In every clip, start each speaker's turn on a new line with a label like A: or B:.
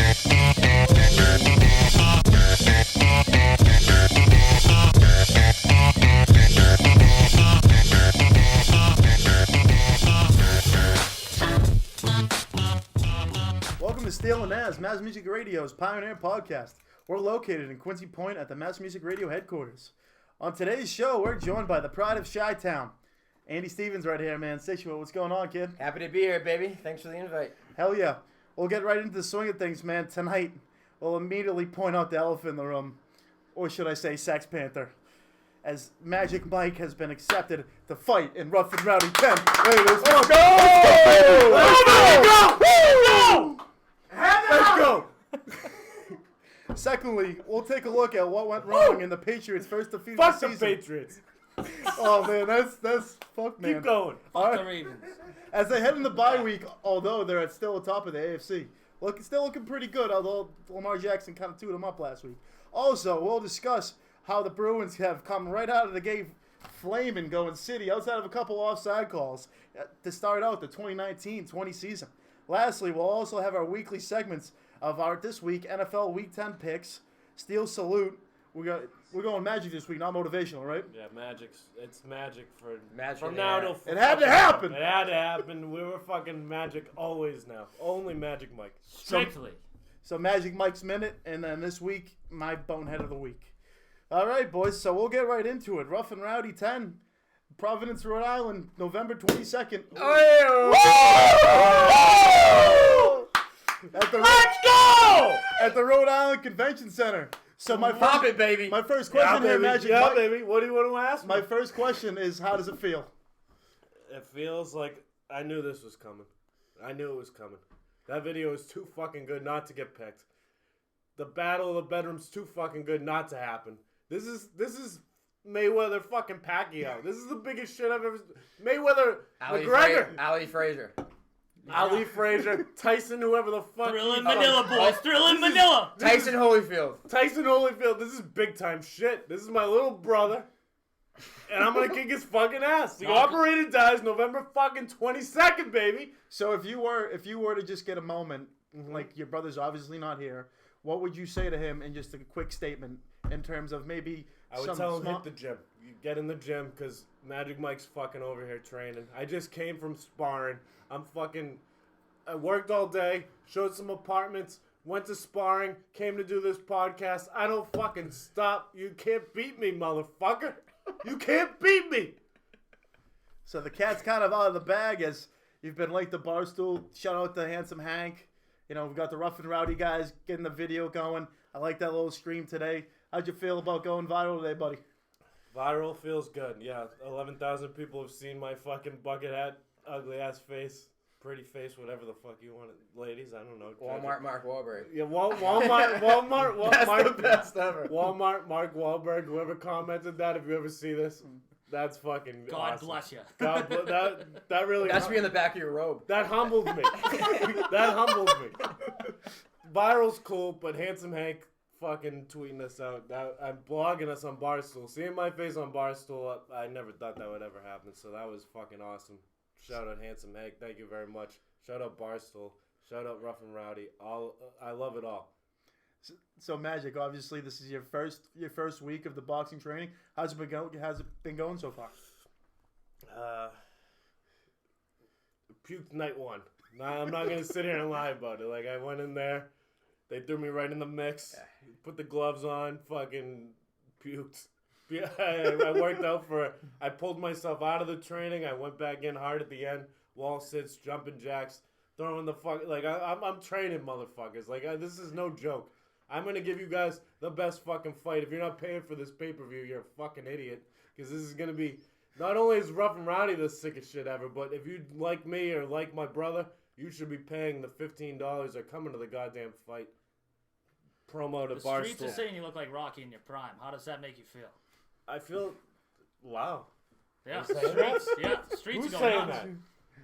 A: Welcome to Steele Nazz, Mass Music Radio's Pioneer Podcast. We're located in Quincy Point at the Mass Music Radio headquarters. On today's show, we're joined by the pride of Chi-Town. Andy Stevens right here, man. Situate, what's going on, kid?
B: Happy to be here, baby. Thanks for the invite.
A: Hell yeah. We'll get right into the swing of things, man. Tonight, we'll immediately point out the elephant in the room. Or should I say Sex Panther. As Magic Mike has been accepted to fight in Rough and Rowdy 10. Let's go! Let's go! Secondly, we'll take a look at what went wrong in the Patriots' first defeat of the season.
C: Fuck the Patriots.
A: Oh man, that's fuck man.
C: Keep going.
A: All
D: Fuck the Ravens.
A: As they head in the bye week, although they're still atop of the AFC, still looking pretty good. Although Lamar Jackson kind of chewed them up last week. Also, we'll discuss how the Bruins have come right out of the gate flaming, going city outside of a couple offside calls to start out the 2019-20 season. Lastly, we'll also have our weekly segments of our this week NFL Week 10 picks. Steel salute. We're going Magic this week, not motivational, right?
C: Yeah, it's magic
B: Magic
C: from
B: in
C: now
B: the air.
C: till.
A: It had to happen.
C: It had to happen. We were fucking magic always now. Only Magic Mike.
D: Strictly.
A: So Magic Mike's Minute, and then this week, my Bonehead of the Week. All right, boys, so we'll get right into it. Rough and Rowdy 10, Providence, Rhode Island, November 22nd.
C: Let's go!
A: At the Rhode Island Convention Center. So
B: Pop it, baby.
A: My first question here, Magic Mike.
C: Baby. What do you want to ask me?
A: My first question is, how does it feel?
C: It feels like I knew this was coming. I knew it was coming. That video is too fucking good not to get picked. The Battle of the Bedroom's too fucking good not to happen. This is Mayweather fucking Pacquiao. This is the biggest shit I've ever. Mayweather McGregor.
B: Ali Frazier.
C: Ali Frazier, Tyson, whoever the fuck.
D: Thrill in Manila, boys. Thrill in Manila.
B: Tyson Holyfield.
C: Tyson Holyfield. This is big time shit. This is my little brother, and I'm gonna kick his fucking ass. The operator dies November fucking 22nd, baby.
A: So if you were to just get a moment, like your brother's obviously not here, what would you say to him in just a quick statement in terms of maybe
C: I would tell him hit the gym. You get in the gym because Magic Mike's fucking over here training. I just came from sparring. I worked all day, showed some apartments, went to sparring, came to do this podcast. I don't fucking stop. You can't beat me, motherfucker. You can't beat me.
A: So the cat's kind of out of the bag as you've been late to Barstool. Shout out to Handsome Hank. You know, we've got the Rough and Rowdy guys getting the video going. I like that little stream today. How'd you feel about going viral today, buddy?
C: Viral feels good. Yeah, 11,000 people have seen my fucking bucket hat, ugly ass face, pretty face, whatever the fuck you want, ladies. I don't know.
B: Walmart Mark Wahlberg.
C: Yeah, Walmart.
B: That's the best ever.
C: Walmart Mark Wahlberg. Whoever commented that, if you ever see this, that's fucking.
D: God
C: awesome.
D: bless you.
C: God bless that really.
B: That should be in the back of your robe.
C: That humbled me. That humbled me. Viral's cool, but Handsome Hank fucking tweeting us out. I'm blogging us on Barstool. Seeing my face on Barstool, I never thought that would ever happen. So that was fucking awesome. Shout out Handsome Hank. Thank you very much. Shout out Barstool. Shout out Rough and Rowdy. I love it all.
A: So Magic, obviously this is your first week of the boxing training. How's it been going so far?
C: Puked night one. Nah, I'm not gonna sit here and lie about it. Like I went in there, they threw me right in the mix. Put the gloves on, fucking puked. I worked out I pulled myself out of the training. I went back in hard at the end. Wall sits, jumping jacks, throwing the fuck. Like I'm training, motherfuckers. Like this is no joke. I'm gonna give you guys the best fucking fight. If you're not paying for this pay-per-view, you're a fucking idiot. Because this is gonna be. Not only is Rough and Rowdy the sickest shit ever, but if you like me or like my brother, you should be paying the $15 or coming to the goddamn fight. Promo to Barstool.
D: The streets are saying you look like Rocky in your prime. How does that make you feel?
C: I feel, wow.
D: Yeah, streets. Yeah, the streets
C: Who's
D: are going
C: saying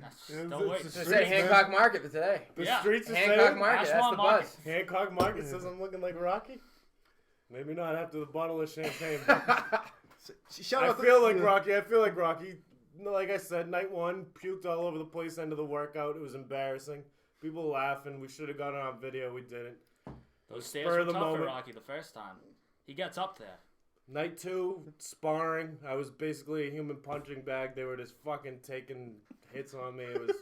D: nuts.
C: that?
D: Don't wait.
B: They say Hancock Market for today.
C: The
D: Yeah.
C: streets are
B: Hancock
C: saying
B: Market, that's the
D: Market.
B: buzz.
C: Hancock Market says I'm looking like Rocky. Maybe not after the bottle of champagne. I feel like Rocky. Like I said, night one, puked all over the place, end of the workout. It was embarrassing. People laughing. We should have got it on video. We didn't.
D: Those stairs
C: Spur
D: were
C: of the
D: tough for
C: moment.
D: Rocky the first time. He gets up there.
C: Night 2, sparring. I was basically a human punching bag. They were just fucking taking hits on me. It was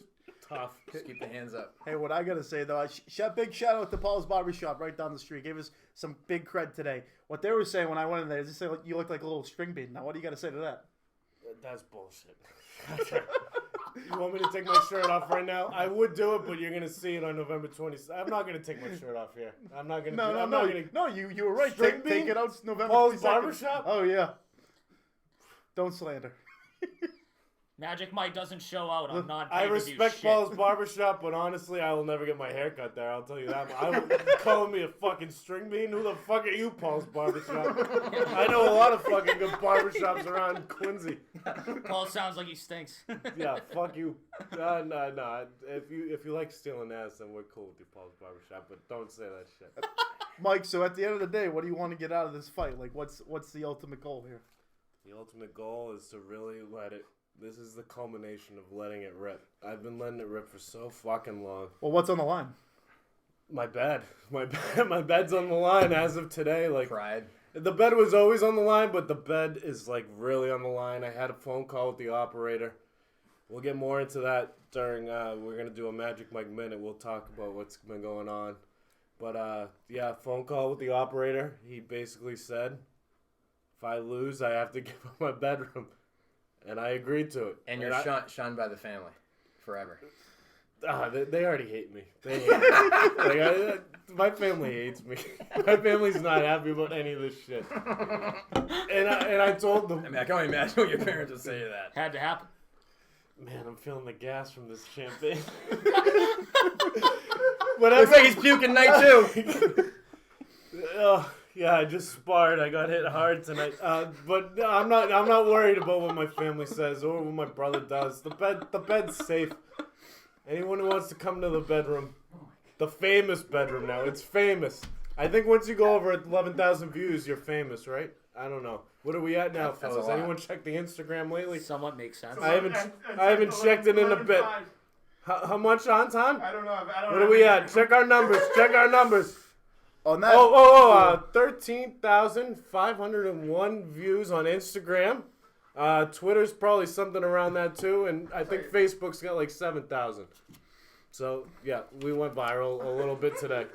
C: tough.
B: Just keep the hands up.
A: Hey, what I gotta say though, big shout out to Paul's Barbershop right down the street. Gave us some big cred today. What they were saying when I went in there, they said you look like a little string bean. Now, what do you gotta say to that?
C: That's bullshit. You want me to take my shirt off right now? I would do it, but you're gonna see it on November 20th. I'm not gonna take my shirt off here. I'm not gonna.
A: No, you were right.
C: String
A: Take
C: bean?
A: it out November
C: Paul's
A: 22nd.
C: Barbershop?
A: Oh yeah. Don't slander.
D: Magic Mike doesn't show out on
C: I
D: non-pay-per-view
C: respect
D: shit.
C: Paul's Barbershop, but honestly, I will never get my hair cut there. I'll tell you that. Calling me a fucking string bean? Who the fuck are you, Paul's Barbershop? I know a lot of fucking good barbershops around Quincy.
D: Paul sounds like he stinks.
C: Yeah, fuck you. No. If you like Steele Nazz, then we're cool with you, Paul's Barbershop, but don't say that shit.
A: Mike, so at the end of the day, what do you want to get out of this fight? Like, what's the ultimate goal here?
C: The ultimate goal is to really let it. This is the culmination of letting it rip. I've been letting it rip for so fucking long.
A: Well, what's on the line?
C: My bed's on the line as of today. Like
B: Pride.
C: the bed was always on the line, but the bed is like really on the line. I had a phone call with the operator. We'll get more into that during. We're gonna do a Magic Mike Minute. We'll talk about what's been going on. But yeah, phone call with the operator. He basically said, if I lose, I have to give up my bedroom. And I agreed to it.
B: And you're shunned by the family forever.
C: They already hate me. They hate me. My family hates me. My family's not happy about any of this shit. And I told them.
B: I mean, I can only imagine what your parents would say to that.
D: Had to happen.
C: Man, I'm feeling the gas from this champagne.
B: Looks like he's puking night 2.
C: Oh. Yeah, I just sparred. I got hit hard tonight. But no, I'm not worried about what my family says or what my brother does. The bed's safe. Anyone who wants to come to the bedroom, the famous bedroom now. It's famous. I think once you go over 11,000 views, you're famous, right? I don't know. What are we at now,
B: That's
C: fellas?
B: a lot.
C: Anyone check the Instagram lately?
D: Somewhat makes sense.
C: I haven't checked it in a bit. How much on time?
E: I don't know.
C: What are we at? Check our numbers. Check our numbers.
A: On that.
C: 13,501 views on Instagram. Twitter's probably something around that too, and I think Facebook's got like 7,000. So yeah, we went viral a little bit today.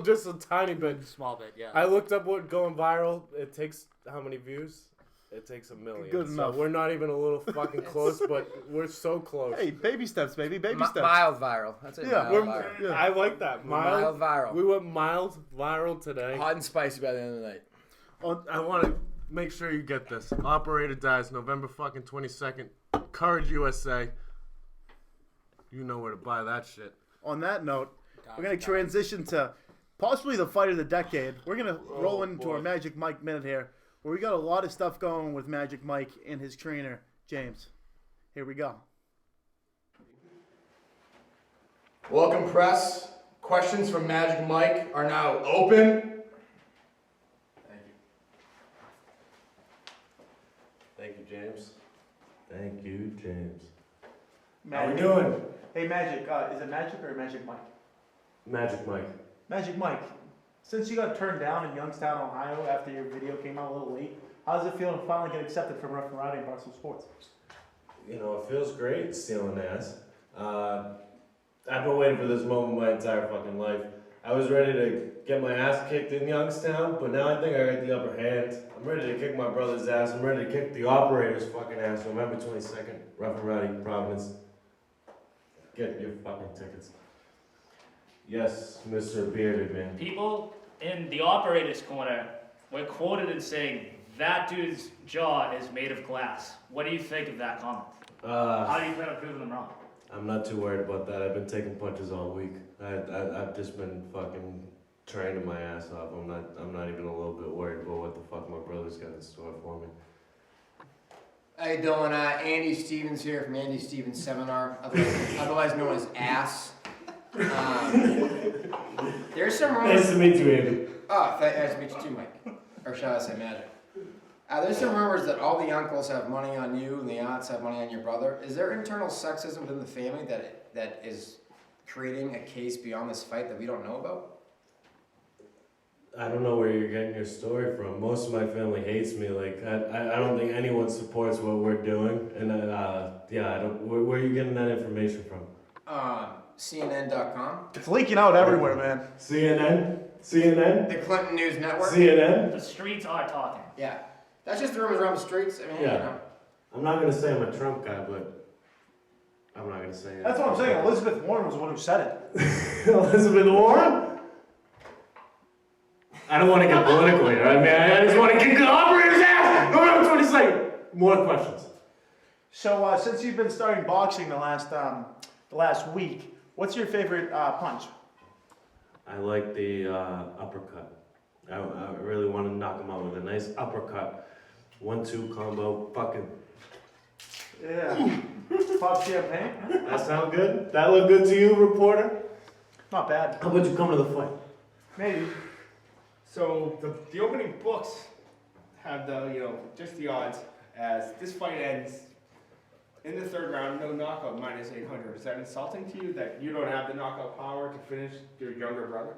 C: Just a tiny bit.
D: Small bit, yeah.
C: I looked up what going viral. It takes how many views? It takes 1 million.
A: Good enough.
C: So we're not even a little fucking close, but we're so close.
A: Hey, baby steps, baby. Baby steps.
B: Mild viral. That's it.
A: Yeah,
B: Mild viral.
A: Yeah.
C: I like that.
B: Mild viral.
C: We went mild viral today.
B: Hot and spicy by the end of the night.
C: I want to make sure you get this. Operator dies November fucking 22nd. Courage USA. You know where to buy that shit.
A: On that note, we're going to transition to possibly the fight of the decade. We're going to roll into our Magic Mike Minute here, where we got a lot of stuff going with Magic Mike and his trainer, James. Here we go.
F: Welcome, press. Questions from Magic Mike are now open.
B: Thank you.
C: Thank you, James. Thank you, James.
F: How we doing?
A: Hey, Magic. Is it Magic or Magic Mike?
C: Magic Mike.
A: Magic Mike, since you got turned down in Youngstown, Ohio, after your video came out a little late, how does it feel to finally get accepted for Rough and Rowdy in Barstool Sports?
C: You know, it feels great, Steele Nazz. I've been waiting for this moment my entire fucking life. I was ready to get my ass kicked in Youngstown, but now I think I got the upper hand. I'm ready to kick my brother's ass. I'm ready to kick the operator's fucking ass. November 22nd, Rough and Rowdy, Providence. Get your fucking tickets. Yes, Mr. Bearded Man.
D: People in the operator's corner were quoted as saying, that dude's jaw is made of glass. What do you think of that comment? How do you plan on proving them wrong?
C: I'm not too worried about that. I've been taking punches all week. I've just been fucking training my ass off. I'm not even a little bit worried about what the fuck my brother's got in store for me.
F: Hey Dylan, Andy Stevens here from Andy Stevens Seminar, otherwise known as ASS. There's some rumors.
C: Nice to meet you, Andy.
F: Oh, nice to meet you too, Mike. Or shall I say Magic? There's some rumors that all the uncles have money on you and the aunts have money on your brother. Is there internal sexism within the family that is creating a case beyond this fight that we don't know about?
C: I don't know where you're getting your story from. Most of my family hates me. Like, I don't think anyone supports what we're doing. And yeah, I don't. Where are you getting that information from?
F: CNN.com.
A: It's leaking out everywhere, man.
C: CNN?
F: The Clinton News Network.
C: CNN?
D: The streets are talking.
F: Yeah. That's just the rumors around the streets. I mean,
C: Yeah.
F: you know.
C: I'm not gonna say I'm a Trump guy, but I'm not gonna say it.
A: That's what I'm saying. Elizabeth Warren was the one who said it.
C: Elizabeth Warren? I don't want to get political here. I mean, I just want to kick the operator's ass! November 22nd! More questions.
A: So, since you've been starting boxing the last week, what's your favorite punch?
C: I like the uppercut. I really want to knock him out with a nice uppercut. 1-2 combo. Fucking.
A: Yeah. Pop champagne?
C: That sound good? That look good to you, reporter?
A: Not bad.
C: How about you come to the fight?
A: Maybe.
E: So the opening books have just the odds as this fight ends in the third round, no knockout, minus 800. Is that insulting to you that you don't have the knockout power to finish your younger brother?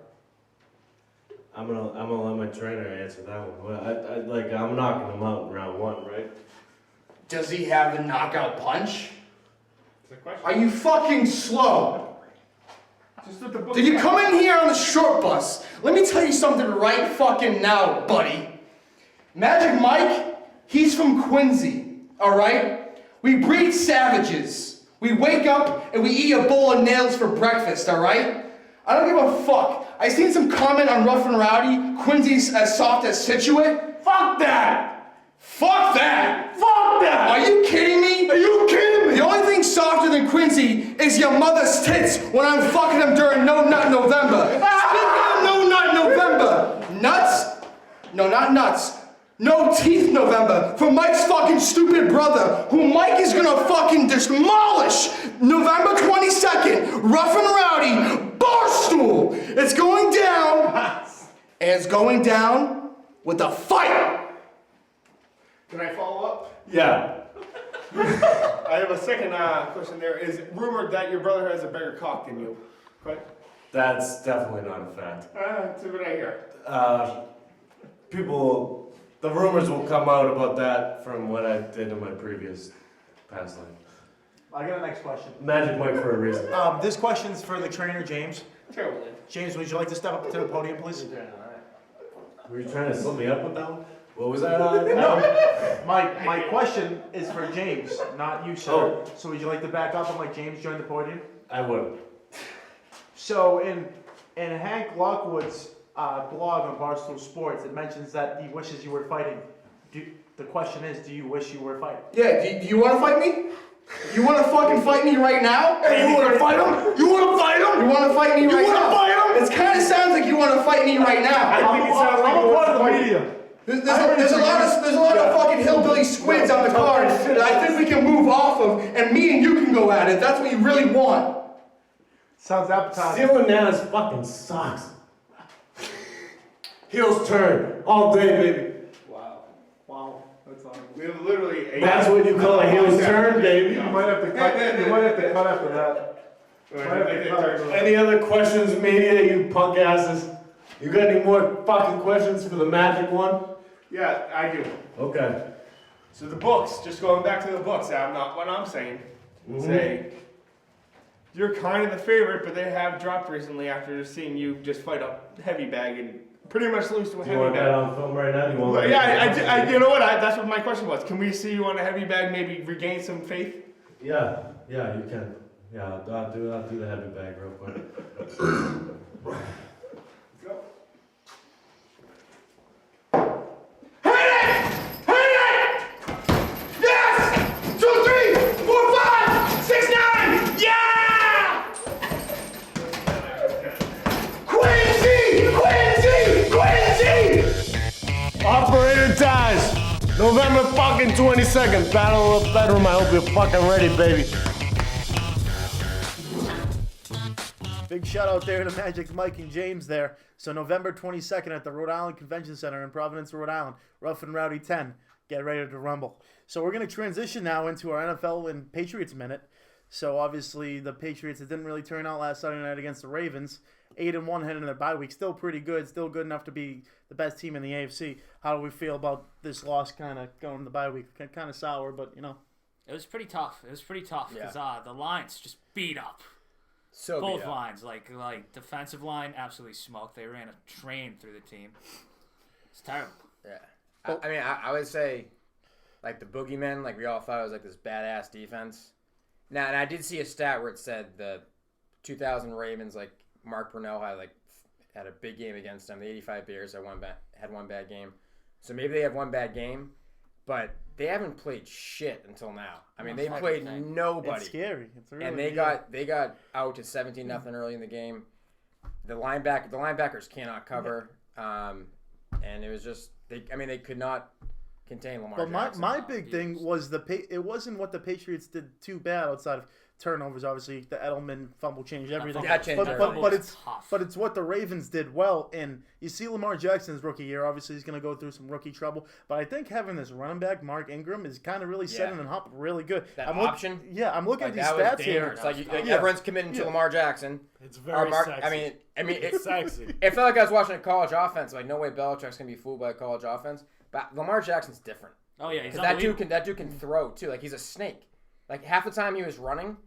C: I'm gonna let my trainer answer that one. I'm knocking him out in round 1, right?
G: Does he have the knockout punch?
E: It's a question.
G: Are you fucking slow?
E: Just what the book
G: Did you
E: says.
G: come in here on the short bus? Let me tell you something right fucking now, buddy. Magic Mike, he's from Quincy, alright? We breed savages. We wake up and we eat a bowl of nails for breakfast, alright? I don't give a fuck. I seen some comment on Rough and Rowdy, Quincy's as soft as Situate. Fuck that! Fuck that! Fuck that! Are you kidding me? Are you kidding me? The only thing softer than Quincy is your mother's tits when I'm fucking them during No Nut November. Speaking of No Nut November, nuts? No, not nuts. No Teeth November for Mike's fucking stupid brother, who Mike is gonna fucking demolish November 22nd, Rough and Rowdy, Barstool. It's going down, and it's going down with a fight.
E: Can I follow up?
C: Yeah.
E: I have a second question there. Is it rumored that your brother has a bigger cock than you? Correct?
C: That's definitely not a fact.
E: That's what I hear.
C: The rumors will come out about that from what I did in my previous past life.
A: I got a next question.
C: Magic Mike for a reason.
A: This question's for the trainer, James.
E: Terrible.
A: James, would you like to step up to the podium, please?
C: Were you trying to slip me up with that one? What was that?
A: My question is for James, not you, sir.
C: Oh.
A: So would you like to back up and let James join the podium?
C: I would.
A: So in Hank Lockwood's blog on Barstool Sports, it mentions that he wishes you were fighting. The question is, do you wish you were fighting?
G: Yeah, do you want to fight me? You want to fucking fight me right now?
C: Hey, you want to fight him? You want to fight him?
G: You want to fight me right now?
C: You want to fight him?
G: It kind of sounds like you want to fight me right now.
C: I think it sounds like
A: I'm
C: you
A: a
C: want
A: part
C: to
A: of the
C: fight
A: media.
G: There's a lot of fucking hillbilly squids on the card that I think we can move off of, and me and you can go at it. That's what you really want.
A: Sounds appetizing.
C: Steele Nazz fucking sucks. Heels turn all day, baby.
A: Wow, that's horrible.
E: We have literally
C: That's what you call a heels turn, baby.
A: You might have to cut. You might have to cut after that.
C: Any other questions, media, you punk asses? You got any more fucking questions for the magic one?
E: Yeah, I do.
C: Okay.
E: So the books, just going back to the books, I'm not what I'm saying. Say, you're kind of the favorite, but they have dropped recently after seeing you just fight a heavy bag and pretty much lose to a
C: Do you
E: heavy
C: want that
E: bag.
C: on film right now? Do you want
E: Well, yeah, you know what? That's what my question was. Can we see you on a heavy bag, maybe regain some faith?
C: Yeah, you can. Yeah, I'll do the heavy bag real quick.
E: Go.
G: Yes! 2, 3, 4, 5, 6, 9! Yeah! Quincy!
C: Operator dies. November fucking 22nd. Battle of the Bedroom. I hope you're fucking ready, baby.
A: Big shout out there to Magic Mike and James there. So November 22nd at the Rhode Island Convention Center in Providence, Rhode Island. Rough and Rowdy 10. Get ready to rumble. So we're going to transition now into our NFL and Patriots Minute. So obviously the Patriots, it didn't really turn out last Sunday night against the Ravens. 8-1 heading into their bye week. Still pretty good. Still good enough to be the best team in the AFC. How do we feel about this loss kind of going to the bye week? Kind of sour, but, you know.
D: It was pretty tough. Because the Lions just beat up.
B: So
D: Both
B: beat up.
D: lines. Like defensive line, absolutely smoked. They ran a train through the team. It's terrible.
B: Yeah. I would say, like, the boogeymen, like, we all thought it was, like, this badass defense. Now, and I did see a stat where it said the 2000 Ravens, like, Mark Brunell had a big game against them. The 85 Bears had one bad game. So maybe they have one bad game, but they haven't played shit until now. I mean, they played nobody.
A: It's scary. It's really
B: and they got out to 17-0 early in the game. The linebackers cannot cover, and it was just they could not contain Lamar
A: But
B: Jackson.
A: my big thing was it wasn't what the Patriots did too bad outside of turnovers. Obviously, the Edelman fumble changed everything.
B: That changed everything.
A: But it's what the Ravens did well. And you see Lamar Jackson's rookie year. Obviously, he's going to go through some rookie trouble. But I think having this running back, Mark Ingram, is kind of really setting him up really good.
B: Option?
A: I'm looking at these
B: that was
A: stats here.
B: dangerous. Everyone's committing to Lamar Jackson.
C: It's very sexy.
B: I mean,
C: it's sexy.
B: It felt like I was watching a college offense. Like, no way Belichick's going to be fooled by a college offense. But Lamar Jackson's different.
D: Oh, yeah. He's
B: that dude can throw, too. Like, he's a snake. Like, half the time he was running,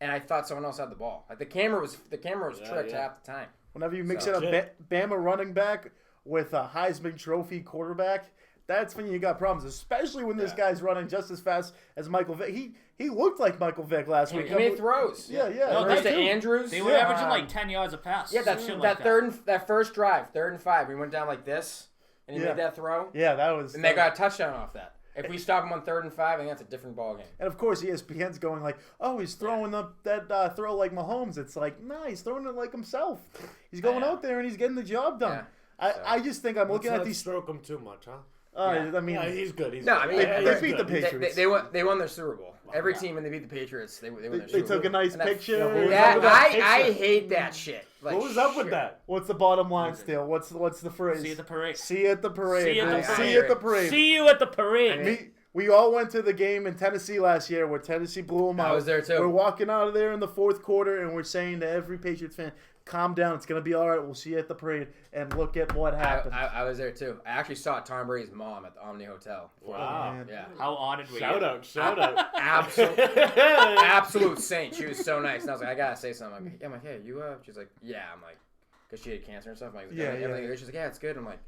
B: and I thought someone else had the ball. Like, the camera was tricked half the time.
A: Whenever you mix up Bama running back with a Heisman Trophy quarterback, that's when you got problems, especially when this guy's running just as fast as Michael Vick. He looked like Michael Vick last week.
B: He made throws.
A: Yeah.
D: No,
B: Throws to Andrews.
D: They were averaging like 10 yards a pass.
B: Yeah, that first drive, 3rd and 5, we went down like this, and he made that throw.
A: Yeah, that was.
B: And they got a touchdown off that. If we stop him on 3rd and 5, I think that's a different ball game.
A: And of course, ESPN's going like, "Oh, he's throwing that throw like Mahomes." It's like, no, he's throwing it like himself. He's going out there and he's getting the job done.
B: Yeah.
A: I just think I'm looking at these.
C: Stroke him too much, huh?
A: I mean,
C: he's good. He's
B: no,
C: good.
B: I mean
A: they beat the Patriots.
B: They won their Super Bowl. Every team when they beat the Patriots, they won their Super Bowl.
A: They took a nice picture.
B: I hate that shit. Like,
C: what was up with that?
A: What's the bottom line, Steele? What's the phrase?
D: See you at the parade.
A: See you at the parade.
D: See you at the
A: See you at the parade.
D: See you at the parade.
A: We all went to the game in Tennessee last year where Tennessee blew them out.
B: I was there too.
A: We're walking out of there in the 4th quarter and we're saying to every Patriots fan, calm down. It's going to be all right. We'll see you at the parade. And look at what happened.
B: I was there too. I actually saw Tom Brady's mom at the Omni Hotel.
C: Wow.
B: Yeah.
D: How honored were you?
C: Shout out.
B: Absolute saint. She was so nice. And I was like, I got to say something. I'm like, hey, you She's like, yeah. I'm like, because she had cancer and stuff. I'm like, everything good? She's like, yeah, it's good. I'm like,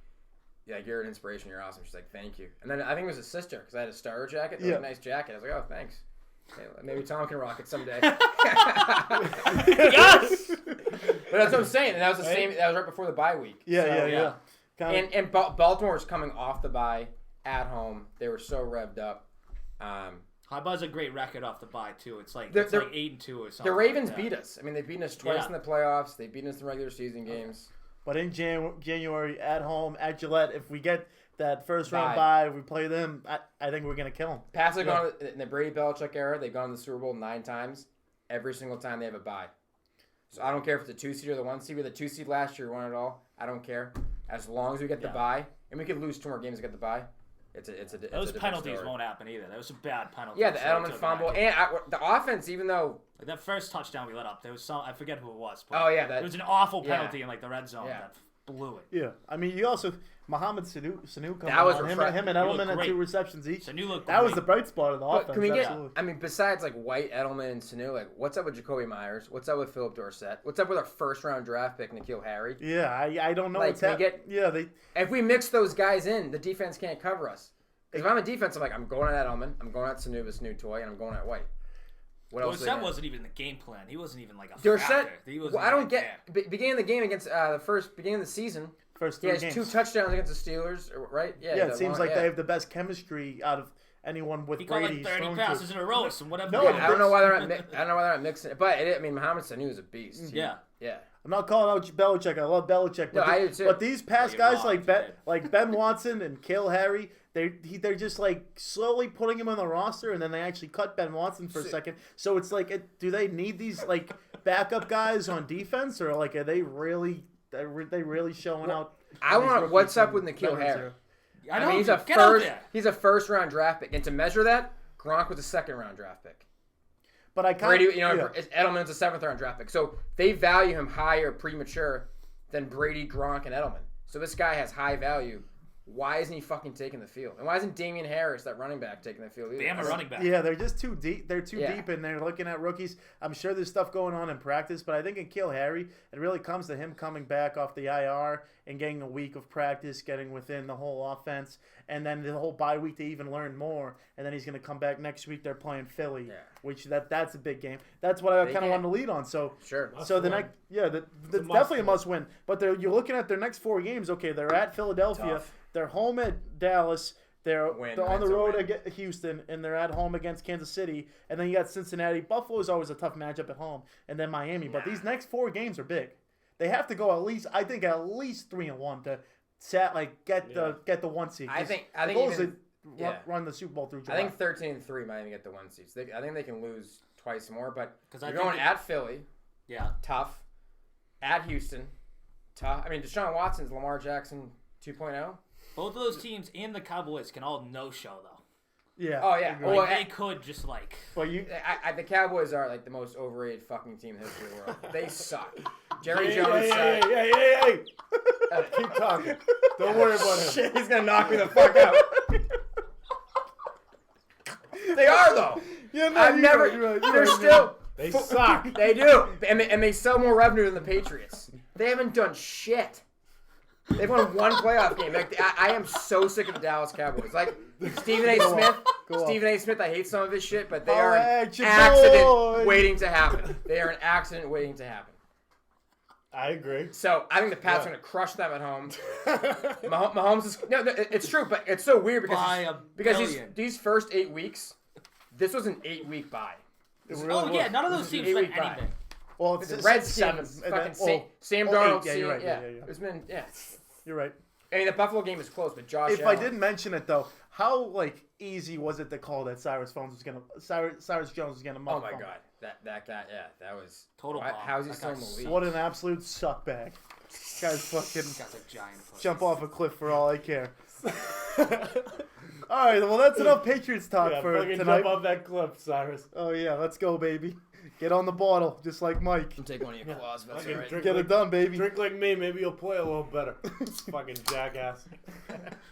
B: yeah, you're an inspiration. You're awesome. She's like, thank you. And then I think it was a sister because I had a starter jacket. It was a nice jacket. I was like, oh, thanks. Hey, maybe Tom can rock it someday.
D: Yes!
B: But that's what I'm saying. And that was the same. That was right before the bye week.
A: Yeah.
B: And Baltimore was coming off the bye at home. They were so revved up.
D: Harbaugh's a great record off the bye too. It's like 8-2 or something.
B: The Ravens beat us. I mean, they've beaten us twice in the playoffs. They've beaten us in regular season games.
A: But in January, at home, at Gillette, if we get that first round bye, we play them, I think we're going to kill them.
B: Pats have gone in the Brady Belichick era. They've gone to the Super Bowl 9 times. Every single time they have a bye. So I don't care if it's a 2 seed or the 1 seed. We had the 2 seed last year, we won it all. I don't care. As long as we get the bye, and we could lose 2 more games to get the bye.
D: Those penalties won't happen either. That was a bad penalty.
B: Yeah, the Edelman fumble. And the offense, even though...
D: That first touchdown we let up, there was I forget who it was.
B: But
D: it was an awful penalty in the red zone that blew it.
A: Yeah. I mean, you also... Mohamed Sanu coming
B: on.
A: Him and Edelman had 2 receptions each.
D: Sanu
A: that was the bright spot of the offense.
B: Can we get... besides White, Edelman, and Sanu, what's up with Jacoby Myers? What's up with Philip Dorsett? What's up with our first-round draft pick, N'Keal Harry?
A: Yeah, I don't know what's happening.
B: If we mix those guys in, the defense can't cover us. If I'm a defense, I'm going at Edelman, I'm going at Sanu, this new toy, and I'm going at White. What else?
D: Dorsett wasn't even the game plan. He wasn't even a
B: Dorsett,
D: factor.
B: I don't get... Beginning of the game against beginning of the season...
A: First 3 games.
B: 2 touchdowns against the Steelers, right?
A: Yeah, it seems like they have the best chemistry out of anyone with Brady.
D: He got 30 passes in a row, so whatever.
B: No, I don't know why they're not mixing it, but Mohamed Sanu is a beast.
D: Yeah.
A: I'm not calling out Belichick. I love Belichick. But
B: I do too.
A: But these past guys like Ben Watson and N'Keal Harry, they're just slowly putting him on the roster, and then they actually cut Ben Watson for a second. So it's do they need these backup guys on defense, or are they really showing out?
B: I want what's up with N'Keal Harry.
D: I mean,
B: he's a first round draft pick, and to measure that, Gronk was a 2nd round draft pick.
A: But I kind
B: Brady,
A: of,
B: Edelman's a 7th-round draft pick. So they value him higher premature than Brady, Gronk, and Edelman. So this guy has high value. Why isn't he fucking taking the field? And why isn't Damian Harris, that running back, taking the field either?
H: Damn a running back.
A: Yeah, they're just too deep. They're too deep, and they're looking at rookies. I'm sure there's stuff going on in practice, but I think in Kill Harry, it really comes to him coming back off the IR and getting a week of practice, getting within the whole offense, and then the whole bye week to even learn more. And then he's going to come back next week. They're playing Philly, which that's a big game. That's what I kind of wanted to lead on. So the next, that's definitely a must win. But you're looking at their next 4 games. Okay, they're at Philadelphia.
B: Tough.
A: They're home at Dallas. They're on the road against Houston, and they're at home against Kansas City. And then you got Cincinnati. Buffalo is always a tough matchup at home, and then Miami. But these next 4 games are big. They have to go at least 3-1 to get the 1 seed.
B: I think
A: run the Super Bowl through July.
B: I think 13-3 might even get the 1 seed. I think they can lose twice more. But you're
H: going
B: at Philly.
H: Yeah.
B: Tough. At Houston. Tough. I mean, Deshaun Watson's Lamar Jackson 2.0.
H: Both of those teams and the Cowboys can all no-show, though.
A: Yeah.
B: Oh, yeah.
H: Well, they could just
A: Well,
B: the Cowboys are like the most overrated fucking team in the history of the world. They suck. Jerry Jones sucks.
C: Hey. Keep talking. Don't worry about him.
B: Shit, he's gonna knock me the fuck out. They are though.
A: Yeah, no,
B: I've never. They're still.
C: They suck.
B: They do, and they sell more revenue than the Patriots. They haven't done shit. They've won 1 playoff game. Like, I am so sick of the Dallas Cowboys. Like Stephen A. Smith, I hate some of his shit, but they are an accident waiting to happen. They are an accident waiting to happen.
C: I agree.
B: So I think the Pats are going to crush them at home. Mahomes is it's true, but it's so weird because these first 8 weeks, this was an 8-week bye.
H: None of those teams went anything.
A: Well, it's
B: the Redskins, Sam Darnold.
A: Yeah, you're right. Yeah.
B: It's been
A: You're right.
B: I mean, the Buffalo game is close, but Josh.
A: If I didn't mention it though, how easy was it to call that Cyrus Jones was gonna muff?
B: Oh my god, that guy, that was
H: total.
B: How's he still in the league?
A: What an absolute suckbag. This guy's fucking
H: guy's a giant
A: jump off a cliff for all I care. All right, well that's enough Patriots talk for tonight.
C: Jump off that cliff, Cyrus.
A: Oh yeah, let's go, baby. Get on the bottle, just like Mike.
B: You can take one of your claws, that's all right.
A: Get it done, baby.
C: Drink like me, maybe you'll play a little better. Fucking jackass.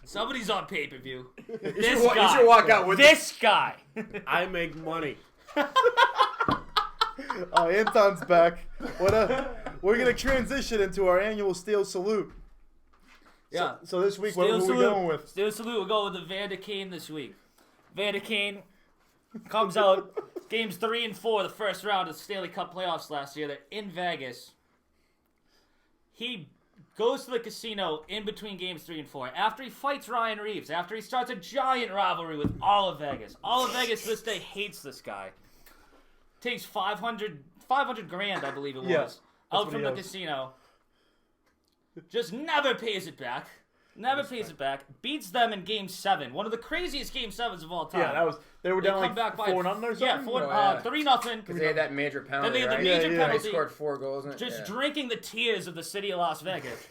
H: Somebody's on pay-per-view.
B: You should walk out with
H: this guy.
C: I make money.
A: Anton's back. We're gonna transition into our annual Steele Salute.
H: Yeah.
A: So this week, what are we going with?
H: Steele Salute. We'll go with the Vander Kane this week. Vander Kane comes out. Games 3 and 4, the first round of the Stanley Cup playoffs last year. They're in Vegas. He goes to the casino in between games 3 and 4. After he fights Ryan Reeves, after he starts a giant rivalry with all of Vegas. All of Vegas this day hates this guy. Takes $500 grand, I believe it was, out from the casino. Just never pays it back. Never pays it back. Beats them in Game 7. One of the craziest Game 7s of all time.
A: Yeah, they were down
H: back
A: 4-0 or something?
H: Yeah, 3-0.
B: Because they had that major penalty.
H: Then they had the major penalty.
B: They scored 4 goals.
H: Just drinking the tears of the city of Las Vegas.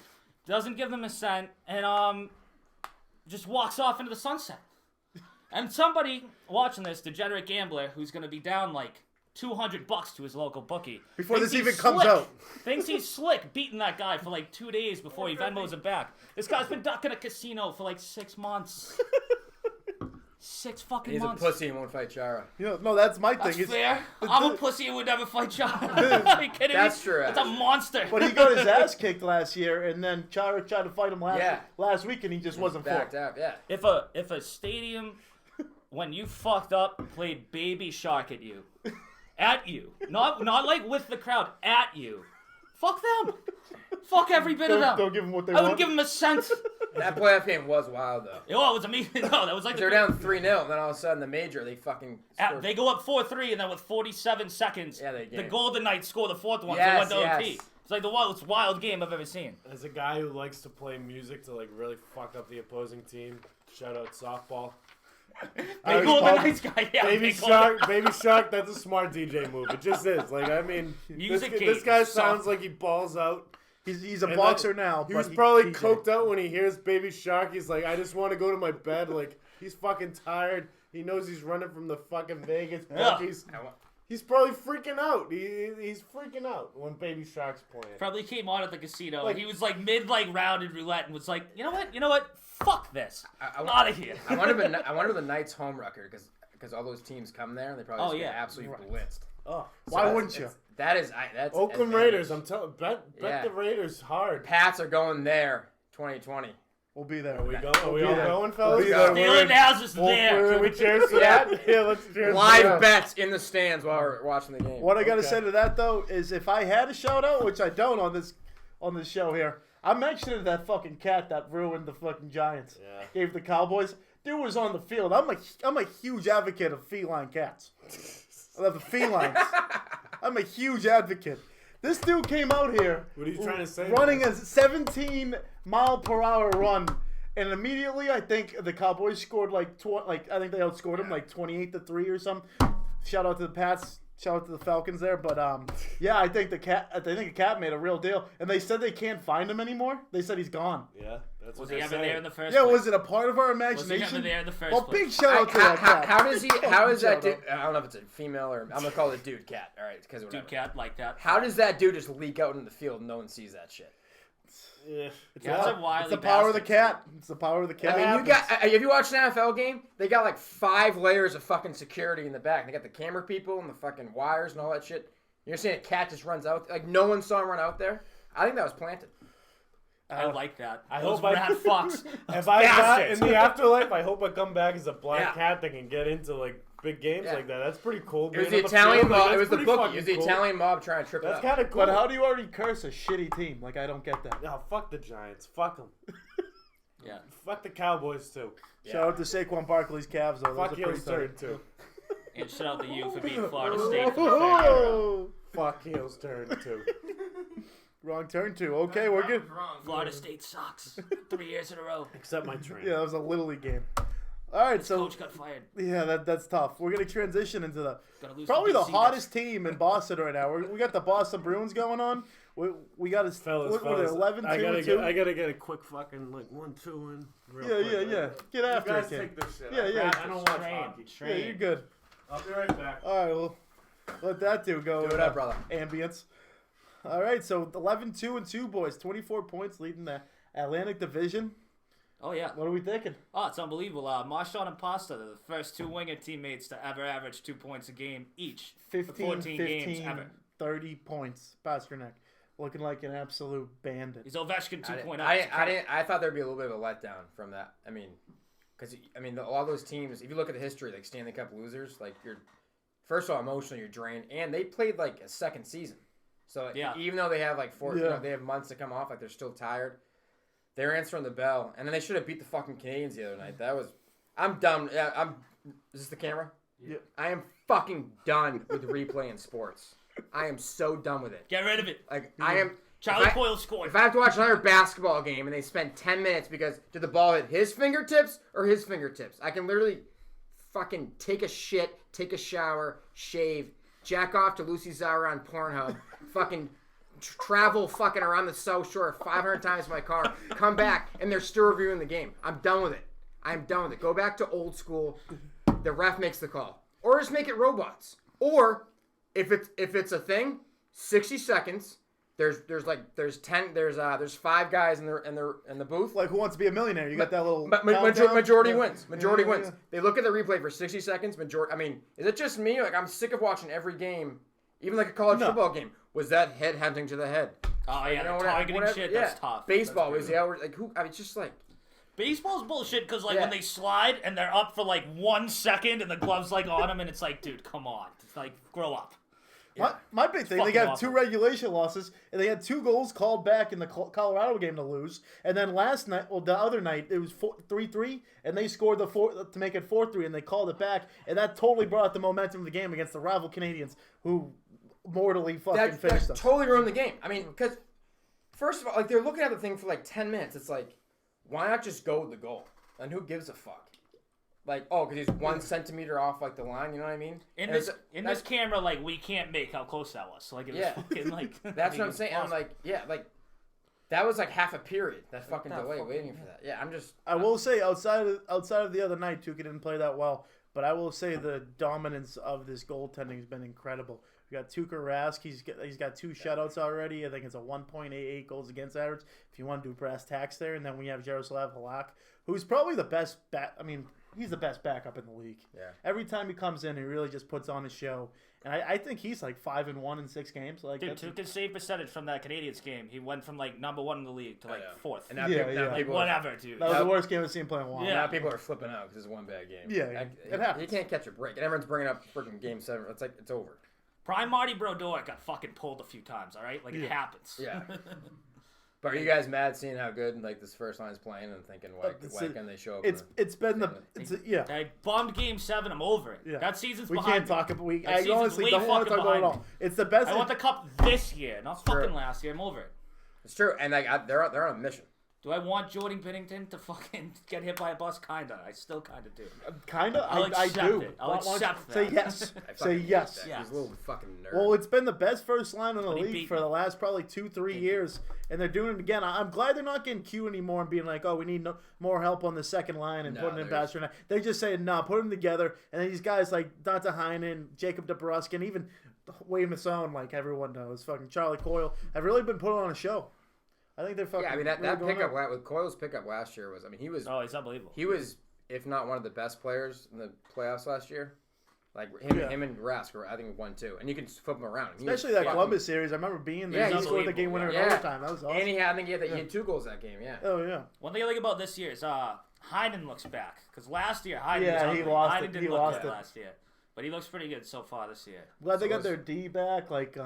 H: Doesn't give them a cent. And just walks off into the sunset. And somebody watching this, degenerate gambler, who's going to be down $200 to his local bookie.
A: Before this even comes out.
H: Thinks he's slick, beating that guy for 2 days before he Venmos him back. This guy's been ducking a casino for 6 months. 6 fucking months.
B: He's a pussy and won't fight Chara.
A: No, that's my thing.
H: That's fair. I'm a pussy and would never fight Chara. Are you kidding me?
B: That's true.
H: That's a monster.
A: But he got his ass kicked last year, and then Chara tried to fight him last week, and he just wasn't
B: backed
A: for it.
B: up. Yeah.
H: If a stadium, when you fucked up, played Baby Shark at you. At you. Not with the crowd. At you. Fuck them. Fuck every bit of them.
A: Don't give them what they
H: I
A: want.
H: wouldn't give them a cent.
B: That playoff game was wild, though.
H: Oh, it was amazing. No, that was
B: they were down 3-0, and then all of a sudden, the major, they fucking scored.
H: They go up 4-3, and then with 47 seconds, the Golden Knights score the fourth one.
B: Yes,
H: so it went to OT. It's the most wild game I've ever seen.
C: As a guy who likes to play music to really fuck up the opposing team, shout out softball.
H: Big Golden Knights guy, yeah.
C: Baby Shark, that's a smart DJ move. It just is. This guy sounds like he balls out.
A: He's a boxer now.
C: He was probably coked out when he hears Baby Shark. He's like, I just want to go to my bed. He's fucking tired. He knows he's running from the fucking Vegas bookies. He's probably freaking out. He's freaking out when Baby Shark's playing.
H: Probably came on at the casino
C: Like-
H: and he was like mid round in roulette and was like, you know what? Fuck this. I'm out of here.
B: I wonder the Knights' home record because all those teams come there and they probably just get absolutely blitzed.
C: Oh,
A: Why wouldn't you?
B: That's
C: Oakland Raiders. I'm telling. Bet the Raiders hard.
B: Pats are going there 2020.
A: We'll be there.
C: Are we all
A: there.
C: going, fellas?
A: We'll be there.
H: Steele Nazz is there.
C: Can we cheers for that? Yeah, let's cheers.
B: Live bets in the stands while we're watching the game.
A: What I gotta say to that though is, if I had a shout out, which I don't on this show here, I'm mentioning that fucking cat that ruined the fucking Giants.
C: Yeah.
A: Gave the Cowboys. Dude was on the field. I'm a huge advocate of feline cats. I love the felines. I'm a huge advocate. This dude came out here.
C: What are you trying to say?
A: Running a 17-mile-per-hour run, and immediately I think the Cowboys scored I think they outscored them like 28-3 or something. Shout out to the Pats. Shout out to the Falcons there, but yeah, I think the cat made a real deal, and they said they can't find him anymore. They said he's gone.
C: Yeah, that's
H: Was
C: what
H: he
C: they're
H: ever
C: saying.
H: there in the first
A: Yeah,
H: place?
A: was it a part of our
H: Was he
A: imagination?
H: ever there in the first
A: Well,
H: place?
A: big shout out to that cat.
B: How is that dude?
A: Shout
B: I don't know if it's a female or I'm gonna call it a dude cat. All right, because
H: Dude cat like that.
B: How does that dude just leak out into the field and no one sees that shit?
C: Yeah.
H: Cats are wily
A: It's the power of the
H: bastards.
A: cat. It's the power of the cat.
B: I mean, have you watched an NFL game? They got like 5 layers of fucking security in the back. They got the camera people and the fucking wires and all that shit. You're saying a cat just runs out? Like no one saw him run out there? I think that was planted.
H: I like that.
C: I
H: Those
C: hope
H: rat fucks.
C: If I got
H: Bastards.
C: in the afterlife, I hope I come back as a black
B: Yeah.
C: cat that can get into like big games like that. That's pretty cool.
B: It was
C: Being
B: the
C: on field,
B: Italian
C: like,
B: mob.
C: that's
B: It was the
C: pretty
B: bookie.
C: fucking
B: It was the
C: cool.
B: Italian mob trying to trip it
C: That's
B: up.
C: kind of cool.
A: But how do you already curse a shitty team? Like, I don't get that.
C: No, fuck the Giants. Fuck them.
H: Yeah.
C: Fuck the Cowboys too.
A: Shout out to Saquon Barkley's Cavs, though.
C: Fuck
A: Those are pretty
C: Heel's turn
A: tight.
C: too.
H: And shout out to you for beating Florida State.
A: Oh,
C: Fuck Heel's turn too.
A: wrong turn, too. Okay, we're good.
H: Florida State sucks. 3 years in a row.
C: Except my train.
A: Yeah, that was a Little League game. All right, so
H: Coach got fired.
A: yeah, that's tough. We're gonna transition into
H: Gotta lose
A: probably
H: to
A: the
H: DC
A: hottest team in Boston right now. We got the Boston Bruins going on. We got his
C: Fellas,
A: what were they, 11-2
C: I gotta
A: and
C: get,
A: 2?
C: I gotta get a quick fucking like 1-2 in. Real
A: Yeah,
C: quick,
A: yeah,
C: like,
A: yeah. Get
C: You
A: after
C: guys
A: it, kid.
C: take this shit.
A: Yeah,
C: I don't watch
H: Train.
C: hockey.
A: Yeah, you're good.
C: I'll be right back.
A: All right, well, let that dude go.
B: Do it up, brother.
A: Ambience. All right, so 11-2 and 2 boys, 24 points leading the Atlantic Division.
H: Oh, yeah.
A: What are we thinking?
H: Oh, it's unbelievable. Marshawn and Pasta, they're the first 2 winger teammates to ever average 2 points a game each.
A: 15,
H: 14 games
A: 15,
H: ever.
A: 30 points. Pasternak looking like an absolute bandit.
H: He's Ovechkin 2.0.
B: I thought there'd be a little bit of a letdown from that. I mean, because all those teams. If you look at the history, like Stanley Cup losers, like you're first of all emotionally you're drained, and they played like a second season. So
H: Yeah.
B: even though they have like
A: Yeah.
B: they have months to come off, like they're still tired. They're answering the bell, and then they should have beat the fucking Canadians the other night. I'm done. Yeah, is this the camera?
A: Yeah.
B: I am fucking done with replay in sports. I am so done with it.
H: Get rid of it.
B: Like I am.
H: Charlie
B: if I-
H: Coyle scored.
B: If I have to watch another basketball game and they spend 10 minutes because did the ball hit his fingertips or his fingertips? I can literally fucking take a shit, take a shower, shave, jack off to Lucy Zara on Pornhub, fucking travel fucking around the South Shore 500 times in my car, come back, and they're still reviewing the game. I'm done with it. I'm done with it. Go back to old school. The ref makes the call. Or just make it robots. Or if it's a thing, 60 seconds. There's 5 guys in the booth.
A: Like Who Wants to Be a Millionaire? You got that little
B: Majority
A: countdown?
B: wins. Majority
A: Yeah,
B: wins.
A: yeah.
B: They look at the replay for 60 seconds. I mean, is it just me? Like I'm sick of watching every game, even like a college football game. Was that head hunting to the head?
H: Oh, yeah, the
B: whatever-
H: targeting shit,
B: yeah.
H: that's tough.
B: Baseball was the hours. Like who? I mean, it's just like
H: Baseball's bullshit because, like,
B: Yeah.
H: when they slide and they're up for, like, 1 second and the glove's, like, on them, and it's like, dude, come on. It's like, grow up.
A: My big thing, they
H: fucking
A: got
H: awful.
A: 2 regulation losses, and they had 2 goals called back in the Colorado game to lose. And then the other night, it was 3-3, and they scored to make it 4-3, and they called it back. And that totally brought out the momentum of the game against the rival Canadians, who mortally fucking finished
B: that
A: us.
B: totally ruined the game. I mean, because first of all, like they're looking at the thing for like 10 minutes. It's like, why not just go with the goal? And who gives a fuck? Like, oh, because he's 1 centimeter off like the line. You know what I mean?
H: In
B: And
H: this camera, like, we can't make how close that was. So, like, it was
B: Yeah.
H: fucking, like...
B: That's what I'm
H: it's
B: saying. I'm
H: awesome.
B: like, yeah, like that was like half a period. That fucking
H: that
B: delay
H: fucking-
B: waiting for that. Yeah, I'm just.
A: I will say, outside of the other night, Tuca didn't play that well. But I will say the dominance of this goaltending has been incredible. We got Tuukka Rask. He's got 2 shutouts already. I think it's a 1.88 goals against average. If you want to do brass tacks there, and then we have Jaroslav Halak, who's probably the best he's the best backup in the league.
B: Yeah.
A: Every time he comes in, he really just puts on a show. And I think he's like 5-1 in 6 games. Like,
H: Dude, Tuukka's save percentage from that Canadiens game, he went from like number 1 in the league to like 4th.
B: And now
A: Yeah,
B: people
H: Whatever, dude.
A: that was the worst game I've seen play in a while.
H: Yeah.
B: Now people are flipping out because it's one bad game.
A: Yeah, it happens.
B: You can't catch a break. And everyone's bringing up freaking Game 7. It's like, it's over.
H: Prime Marty Brodeur got fucking pulled a few times, all right? Like, it happens.
B: Yeah. But are you guys mad seeing how good like this first line's playing and thinking why can they show up?
A: It's been yeah.
H: I bombed Game 7. I'm over it.
A: Yeah.
H: That season's
A: We
H: behind
A: can't
H: me.
A: talk about.
H: That
A: I
H: season's
A: honestly
H: way
A: don't want to
H: fucking
A: talk about it at
H: behind
A: all.
H: me.
A: It's the best.
H: I want the cup this year, not fucking last year. I'm over it.
B: It's true, and like they're on a mission.
H: Do I want Jordan Binnington to fucking get hit by a bus? Kinda. I still kinda do.
A: Kinda.
H: I'll
A: I
H: accept
A: do.
H: it. I'll
A: Why don't you
H: accept
A: say
H: that.
A: yes.
B: I
A: Say
B: fucking
A: yes.
B: hate that.
H: Yeah.
B: He's a little fucking nerd.
A: Well, it's been the best first line in the
H: But he
A: league
H: beat
A: for
H: me.
A: the last probably 2-3 years, and they're doing it again. I'm glad they're not getting Q anymore and being like, "Oh, we need more help on the second line and
B: No,
A: putting in
B: there's-
A: Bastranac." They just say, "No, put them together." And then these guys like Dante Heinen, Jacob DeBrusk, and even Wade Masson, like everyone knows, fucking Charlie Coyle, have really been putting on a show. I think they're fucking.
B: yeah, I mean that
A: really going
B: pickup
A: up.
B: with Coyle's pickup last year was. I mean he was
H: Oh, he's unbelievable.
B: he was if not one of the best players in the playoffs last year. Like him and Rask were I think 1-2, and you can flip them around. He was
A: Especially that
B: fucking-
A: Columbus series. I remember being there.
B: Yeah,
A: he
B: he's
A: scored the game winner in
B: Yeah.
A: overtime. That was awesome.
B: And I think he had 2 goals that game. Yeah.
A: Oh yeah.
H: One thing I like about this year is Heinen looks back. Because last year, Heinen
A: Yeah,
H: was
A: he
H: ugly.
A: lost
H: Heinen
A: it.
H: didn't
A: He
H: look
A: lost
H: good
A: it.
H: last year. But he looks pretty good so far this year.
A: Glad they
B: So
A: got
B: is-
A: their D back. Like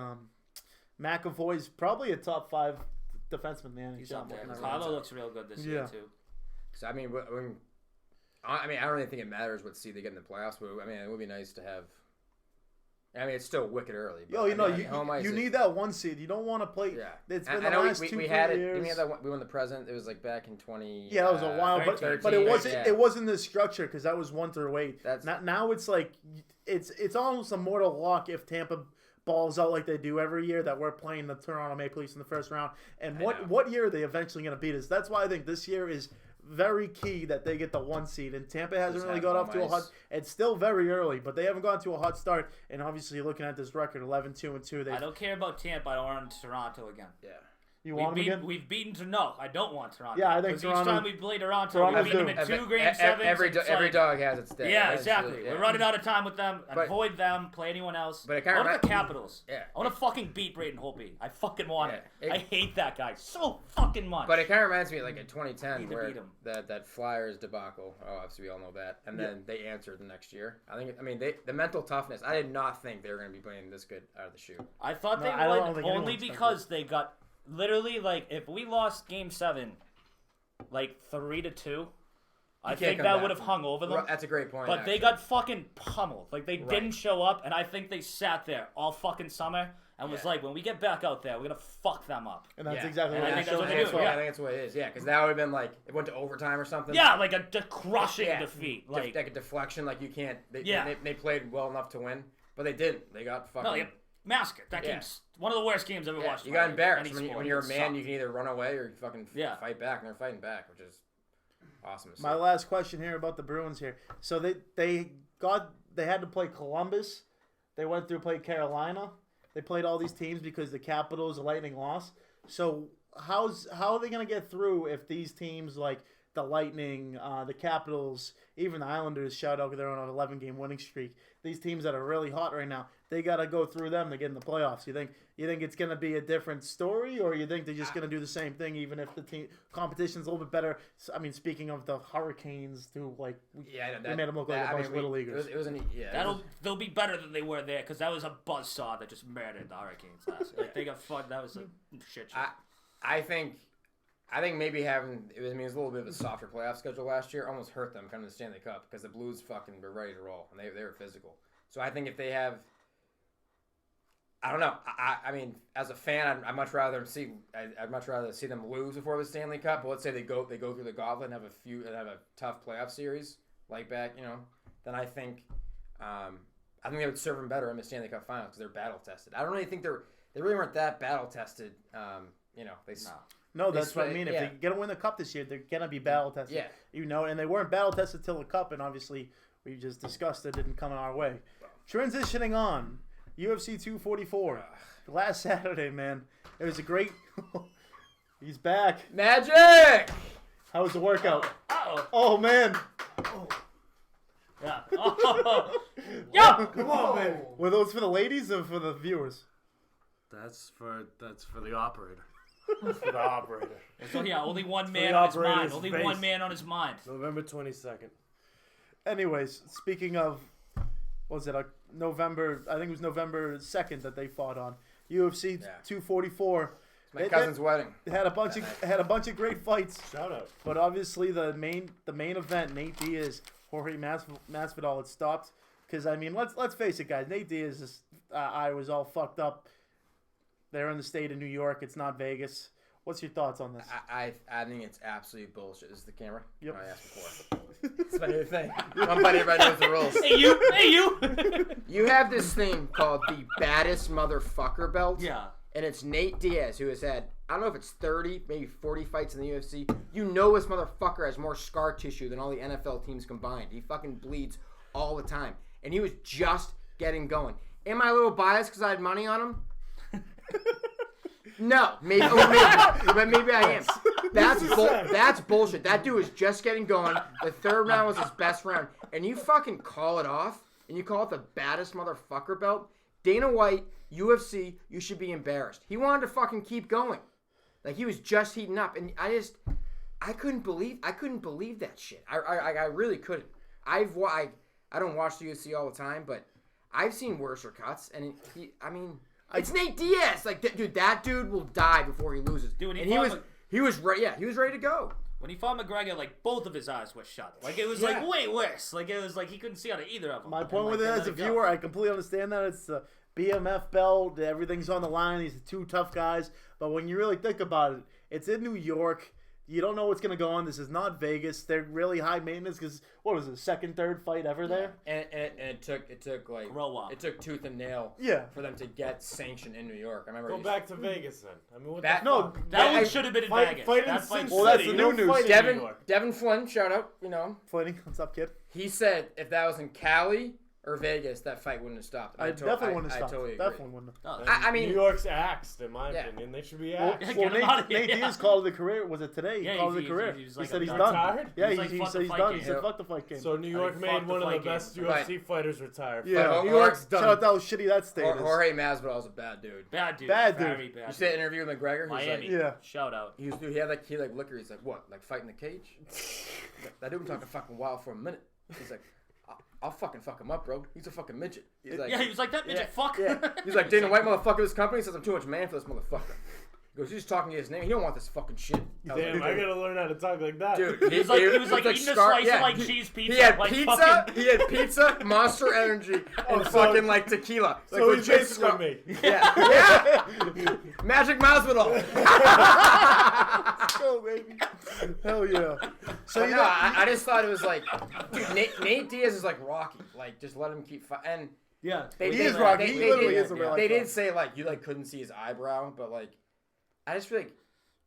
A: McAvoy's probably a top 5 defenseman in the NHL.
H: He's up there.
A: Looking
H: Carlo
A: around.
H: looks real good this year,
A: Yeah.
H: too.
B: So I mean I don't really think it matters what seed they get in the playoffs, but I mean it would be nice to have. I mean it's still wicked early. But,
A: Yo, you
B: you
A: need that 1 seed. You don't want to play.
B: Yeah,
A: It's
B: I
A: been the
B: know
A: last
B: we
A: 2-3
B: had it.
A: years.
B: We had that. We won the present. It was like back in 20.
A: Yeah, that was a while, but
H: 13,
A: it wasn't.
B: yeah.
A: It wasn't this structure because that was 1 through 8.
B: That's-
A: Now it's like it's almost a mortal lock if Tampa balls out like they do every year that we're playing the Toronto Maple Leafs in the first round. And
B: I know.
A: what year are they eventually going to beat us? That's why I think this year is very key that they get the 1 seed. And Tampa hasn't
B: Just
A: really
B: have
A: got
B: home
A: off to a hot.
B: ice.
A: It's still very early, but they haven't gone to a hot start. And obviously, looking at this record, 11-2-2,
H: I don't care about Tampa. I don't want Toronto again.
B: Yeah.
A: you want them again?
H: We've beaten to no. I don't want Toronto.
A: Yeah, I think
H: 'Cause
A: Toronto-
H: each time we play Toronto,
A: Toronto's
H: we beat them
A: due.
H: in 2 Game 7s.
B: Every dog has its day.
H: Yeah,
B: That's
H: exactly.
B: yeah.
H: We're running out of time with them.
B: But-
H: Avoid them. Play anyone else.
B: But it
H: I
B: kinda
H: want the
B: remi-
H: Capitals.
B: Yeah.
H: I want to fucking beat Braden Holtby. I fucking want
B: Yeah.
H: it. I hate that guy so fucking much.
B: But it kind of reminds me like in 2010
H: Need to
B: where
H: beat 'em.
B: that Flyers debacle. Oh, obviously we all know that. And then they answered the next year. I mean the mental toughness. I did not think they were going to be playing this good out of the chute.
H: I thought
A: No,
H: they
A: I don't
H: would
A: think
H: only
A: anyone expected
H: because they got literally like if we lost Game 7, like 3-2, I
B: can't
H: think
B: come
H: that
B: back
H: would have
B: from-
H: hung over them.
B: That's a great point.
H: But they
B: actually.
H: got fucking pummeled. Like they didn't show up, and I think they sat there all fucking summer and was
B: Yeah.
H: like, when we get back out there, we're gonna fuck them up.
A: And that's
B: Yeah.
A: exactly
H: And
A: what
H: I
A: they
H: think that's
A: showed
H: what they
A: as
H: do,
A: well.
H: yeah.
B: I think that's what it is. Yeah, because that would have been like it went to overtime or something.
H: Yeah, like a crushing
B: Yeah.
H: defeat.
B: Like
H: Like
B: a deflection. Like you can't.
H: Yeah.
B: They played well enough to win, but they didn't. They got fucking.
H: no, like massacred. That
B: Yeah.
H: game's one of the worst games I've ever
B: Yeah,
H: watched.
B: you
H: in
B: got
H: my
B: embarrassed
H: any sport.
B: when you're a
H: It
B: man.
H: sucked.
B: You can either run away or you fucking
H: Yeah.
B: fight back, and they're fighting back, which is awesome. To see.
A: My last question here about the Bruins here. So they had to play Columbus. They went through play Carolina. They played all these teams because the Capitals, the Lightning lost. So how are they going to get through if these teams like the Lightning, the Capitals, even the Islanders shout out they're on an 11-game winning streak. These teams that are really hot right now, they got to go through them to get in the playoffs. You think it's going to be a different story, or you think they're just going to do the same thing even if the team competition's a little bit better? I mean, speaking of the Hurricanes, too, like
B: Yeah, I know,
A: we made them look like a bunch of little leaguers.
B: It was
H: They'll be better than they were there because that was a buzzsaw that just murdered the Hurricanes last year. Like, they got fun. That was a shit show.
B: I think maybe having it was a little bit of a softer playoff schedule last year almost hurt them coming to the Stanley Cup because the Blues fucking were ready to roll and they were physical. So I think if they have, I don't know. I mean, as a fan, I'd much rather see them lose before the Stanley Cup. But let's say they go through the gauntlet and have a tough playoff series like back, then I think they would serve them better in the Stanley Cup Finals because they're battle tested. I don't really think they really weren't that battle tested.
A: No, that's what I mean. If
B: Yeah.
A: they get to win the cup this year, they're gonna be battle tested.
B: Yeah.
A: And they weren't battle tested till the cup, and obviously We just discussed it didn't come our way. Transitioning on, UFC 244. Last Saturday, man. It was a great... He's back.
B: Magic!
A: How was the workout?
H: Uh-oh.
A: Oh, man.
H: Yeah. Oh. Yeah.
C: Come on, man.
A: Were those for the ladies or for the viewers?
C: That's for the operator. For the operator.
H: So yeah, only one man
C: the
H: on his
C: operator's
H: mind. Only
C: face.
H: one man on his mind.
C: November 22nd.
A: Anyways, speaking of, what was it, November, I think it was November 2nd that they fought on. UFC 244.
B: My cousin's wedding.
A: Had a bunch of great fights.
C: Shout out.
A: But obviously the main event, Nate Diaz, Jorge Masvidal, it stopped because I mean let's face it, guys. Nate Diaz's eye was all fucked up. They're in the state of New York. It's not Vegas. What's your thoughts on this?
B: I think it's absolute bullshit. Is the camera?
A: Yep.
B: I asked before. It's my new thing. Everybody knows the rules.
H: Hey you!
B: You have this thing called the baddest motherfucker belt.
H: Yeah.
B: And it's Nate Diaz who has had, I don't know if it's 30, maybe 40 fights in the UFC. You know this motherfucker has more scar tissue than all the NFL teams combined. He fucking bleeds all the time. And he was just getting going. Am I a little biased because I had money on him? No. Maybe. But maybe I am. That's bullshit. That dude was just getting going. The third round was his best round. And you fucking call it off, and you call it the baddest motherfucker belt? Dana White, UFC, you should be embarrassed. He wanted to fucking keep going. Like, he was just heating up. And I couldn't believe that shit. I really couldn't. I don't watch the UFC all the time, but I've seen worser cuts. And it's Nate Diaz. Like, dude, that dude will die before he loses.
H: Dude,
B: he was ready to go.
H: When he fought McGregor, like, both of his eyes were shut. Like, it was, like, way worse. Like, it was like he couldn't see out of either of them.
A: My point with it as a viewer, I completely understand that. It's the BMF belt. Everything's on the line. These are two tough guys. But when you really think about it, it's in New York. You don't know what's going to go on. This is not Vegas. They're really high maintenance because, what was it, second, third fight ever there?
B: And it took like
H: grow up.
B: It took tooth and nail for them to get sanctioned in New York. I remember.
C: Go back to Vegas then. I mean, what
B: that,
C: the fuck?
H: That one should have been in Vegas.
C: Well,
A: that's the new news.
B: Devin Flynn, shout out,
A: Flynn, what's up, kid?
B: He said if that was in Cali or Vegas, that fight wouldn't have stopped.
A: I definitely wouldn't have stopped.
B: Totally
A: definitely wouldn't have.
B: I mean,
C: New York's axed, in my opinion. They should be axed.
A: Well, Nate Diaz called it a career. Was it today? He called it a career. He said he's done.
C: Retired?
A: Yeah, he said he's done. He said fuck the fight game.
C: So New York made one of the best UFC fighters retire.
A: Yeah,
C: New York's done.
A: Shout out how shitty that state is.
B: Jorge Masvidal's a bad dude.
H: Bad dude.
A: Very bad.
B: You see that interview with McGregor?
H: Miami.
B: Shout out. He had liquor. He's like, what? Like fighting the cage? That dude been talking fucking wild for a minute. He's like, I'll fucking fuck him up, bro. He's a fucking midget. He's like,
H: he was like, that midget, fuck.
B: Yeah. He's like, Dana White motherfucker, this company says I'm too much man for this motherfucker. He goes, he's just talking to his name. He don't want this fucking shit.
C: Damn, I gotta learn how to talk like that.
B: Dude,
H: he was like eating a slice of like cheese pizza.
B: He had
H: like
B: pizza,
H: fucking...
B: he had pizza, Monster Energy, and fucking like tequila.
C: So
B: like,
C: he's basically me.
B: Yeah. Magic Masvidal.
A: Let's go, baby. Hell yeah.
B: So I just thought it was like, dude, Nate Diaz is like Rocky. Like, just let him keep fighting. And
H: yeah,
A: he is Rocky. He literally is a real life
B: They did say like you like couldn't see his eyebrow, but like I just feel like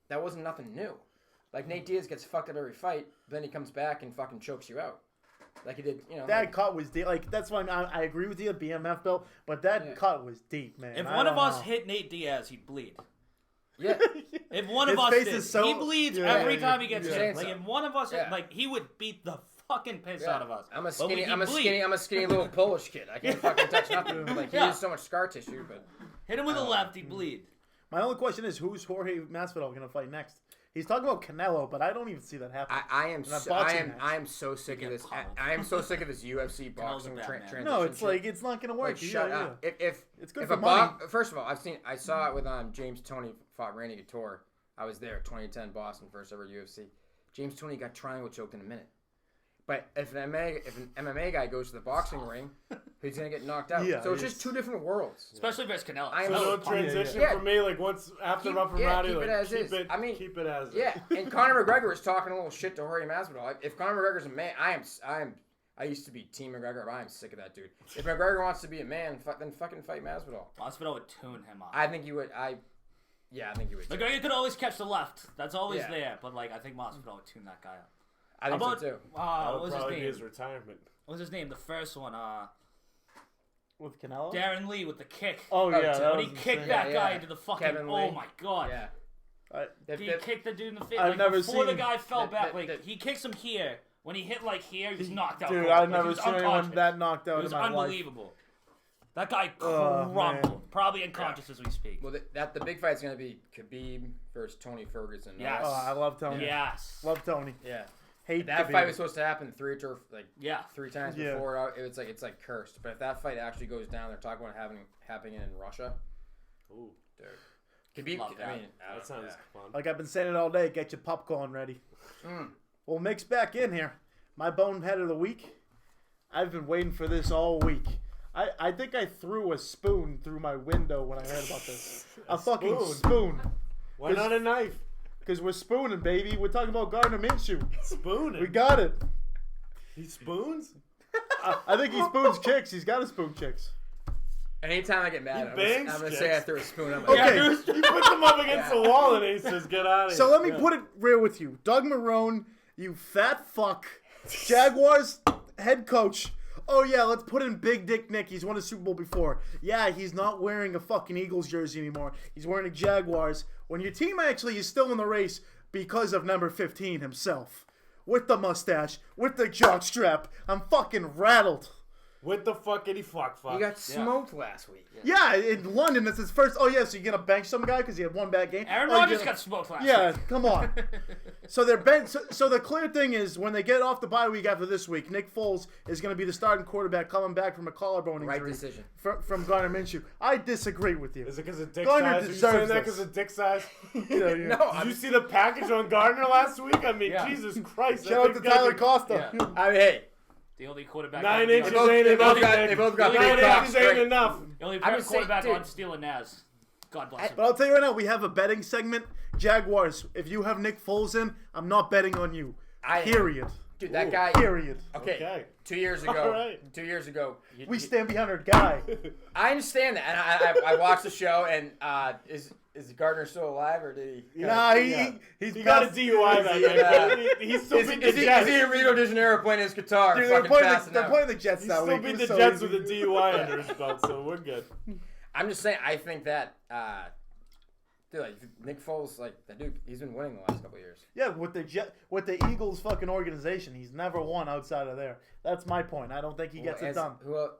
B: that wasn't nothing new. Like Nate Diaz gets fucked at every fight, then he comes back and fucking chokes you out. Like he did,
A: That cut was deep. Like that's why I agree with you, BMF belt, but that cut was deep, man.
H: If one of us hit Nate Diaz, he'd bleed.
B: Yeah.
H: If one of us did, he bleeds every time he gets hit. Like if one of us, like he would beat the fucking piss out of us.
B: I'm a skinny little Polish kid. I can't fucking touch nothing. Like he has so much scar tissue, but
H: hit him with a left, he'd bleed.
A: My only question is, who's Jorge Masvidal going to fight next? He's talking about Canelo, but I don't even see that happening.
B: I am so sick of this. I am so sick of this UFC boxing transition.
A: No, it's like it's not going to work.
B: Like, shut up. If
A: it's good for money.
B: First of all, I saw it with James Toney fought Randy Couture. I was there, 2010 Boston, first ever UFC. James Toney got triangle choked in a minute. But if an MMA guy goes to the boxing ring, he's gonna get knocked out. So it's just two different worlds.
H: Especially versus Canelo.
C: So transition for me, like once after Rough and Rowdy,
B: keep it as is.
C: Keep it as is.
B: Yeah, and Conor McGregor is talking a little shit to Jorge Masvidal. If Conor McGregor's a man, I used to be Team McGregor, but I'm sick of that dude. If McGregor wants to be a man, then fucking fight Masvidal.
H: Masvidal would tune him up.
B: I think he would. Yeah, I think he would.
H: McGregor could always catch the left. That's always there. But like, I think Masvidal would tune that guy up.
B: I think
H: About-
B: so too.
C: That
H: what
C: would
H: was his
C: probably be
H: name?
C: his retirement.
H: What was his name? The first one.
A: With Canelo?
H: Darren Lee with the kick.
A: Oh, yeah.
B: Tim-
A: that
H: When he
A: was
H: kicked
A: insane.
H: that
B: Yeah,
H: guy
B: yeah.
H: into the fucking.
B: Kevin
H: Oh
B: Lee.
H: my god.
B: Yeah.
H: He kicked the dude in the face.
A: I've
H: Like,
A: never
H: before the
A: seen-
H: guy fell
B: that-
H: back,
B: that-
H: like he kicks him here. When he hit like here, he was knocked out.
A: Dude,
H: cold.
A: I've
H: Like, he
A: never
H: was
A: seen anyone
H: unconscious.
A: that knocked out
H: It was
A: in my life.
H: unbelievable. That guy
A: Oh,
H: crumbled.
A: man.
H: Probably unconscious as we speak.
B: Well, the big fight's gonna be Khabib versus Tony Ferguson.
H: Yes.
A: Oh, I love Tony.
H: Yes.
A: Love Tony.
B: Yeah.
A: Hate
B: That
A: Khabib.
B: fight was supposed to happen three times
A: Yeah.
B: before. It's like cursed. But if that fight actually goes down, they're talking about happening in Russia.
C: Ooh,
B: Dude. Khabib.
H: Love that.
B: I mean,
C: that sounds
B: yeah.
C: fun.
A: Like I've been saying it all day, get your popcorn ready.
B: Mm.
A: Well, Mick's back in here. My bonehead of the week. I've been waiting for this all week. I think I threw a spoon through my window when I heard about this. A fucking spoon.
C: Why not a knife?
A: Because we're spooning, baby. We're talking about Gardner Minshew.
C: Spooning.
A: We got it.
C: He spoons?
A: I think he spoons chicks. He's got to spoon chicks.
B: Anytime I get mad, I'm
C: bangs
B: gonna
C: chicks.
B: say I threw a spoon. I'm like,
A: Okay.
C: He puts him up against the wall and he says, get out of here.
A: So let me put it real with you. Doug Marrone, you fat fuck. Jaguars head coach. Oh, yeah, let's put in Big Dick Nick. He's won a Super Bowl before. Yeah, he's not wearing a fucking Eagles jersey anymore. He's wearing a Jaguars. When your team actually is still in the race because of number 15 himself. With the mustache. With the jockstrap. I'm fucking rattled.
C: With the fuckity fuck.
B: he got smoked last week.
A: Yeah, in London, that's his first. Oh, yeah, so you're going to bench some guy because he had one bad game?
H: Aaron
A: Oh, you're
H: Rodgers
A: gonna-
H: got smoked last
A: Yeah,
H: week.
A: come on. So they're so the clear thing is when they get off the bye week after this week, Nick Foles is going to be the starting quarterback coming back from a collarbone injury.
B: Right decision.
A: From Gardner Minshew. I disagree with you.
C: Is it because of dick
A: Gardner
C: size? Are you
A: deserves
C: saying that
A: this.
C: because of dick size?
A: Yeah.
B: No,
C: Did you see the package on Gardner last week? I mean,
H: Yeah.
C: Jesus Christ.
A: Shout out to Tyler Costa.
H: Yeah.
B: I mean, hey,
H: The only quarterback.
C: 9
H: on-
C: inches
H: the
C: ain't enough.
B: they both got
C: 9
B: big cocks.
C: inches ain't
B: Great.
C: enough.
H: only
B: I'm just saying,
H: quarterback
B: dude.
H: on Steele Nazz. God bless him.
A: But I'll tell you right now, we have a betting segment. Jaguars, if you have Nick Foles in, I'm not betting on you. Period.
B: Dude, that
C: Ooh.
B: guy.
A: Period.
B: Okay. 2 years ago.
C: All right.
B: 2 years ago.
A: We stand behind our guy.
B: I understand that, and I watched the show. And is Gardner still alive, or did he?
A: Nah,
C: He got a DUI that night. He still
B: Is
C: beat
B: he,
C: the Jets.
B: is he in Rio de Janeiro playing his guitar?
A: Dude, they're
B: fucking passing out?
A: playing the Jets
C: He
A: that
C: still
A: week.
C: beat
A: It
C: the
A: was so
C: Jets
A: easy.
C: with a DUI under his belt, so we're good.
B: I'm just saying. I think that, dude, like Nick Foles, like that dude, he's been winning the last couple of years.
A: Yeah, with the Eagles fucking organization, he's never won outside of there. That's my point. I don't think he gets it done.
B: Who else?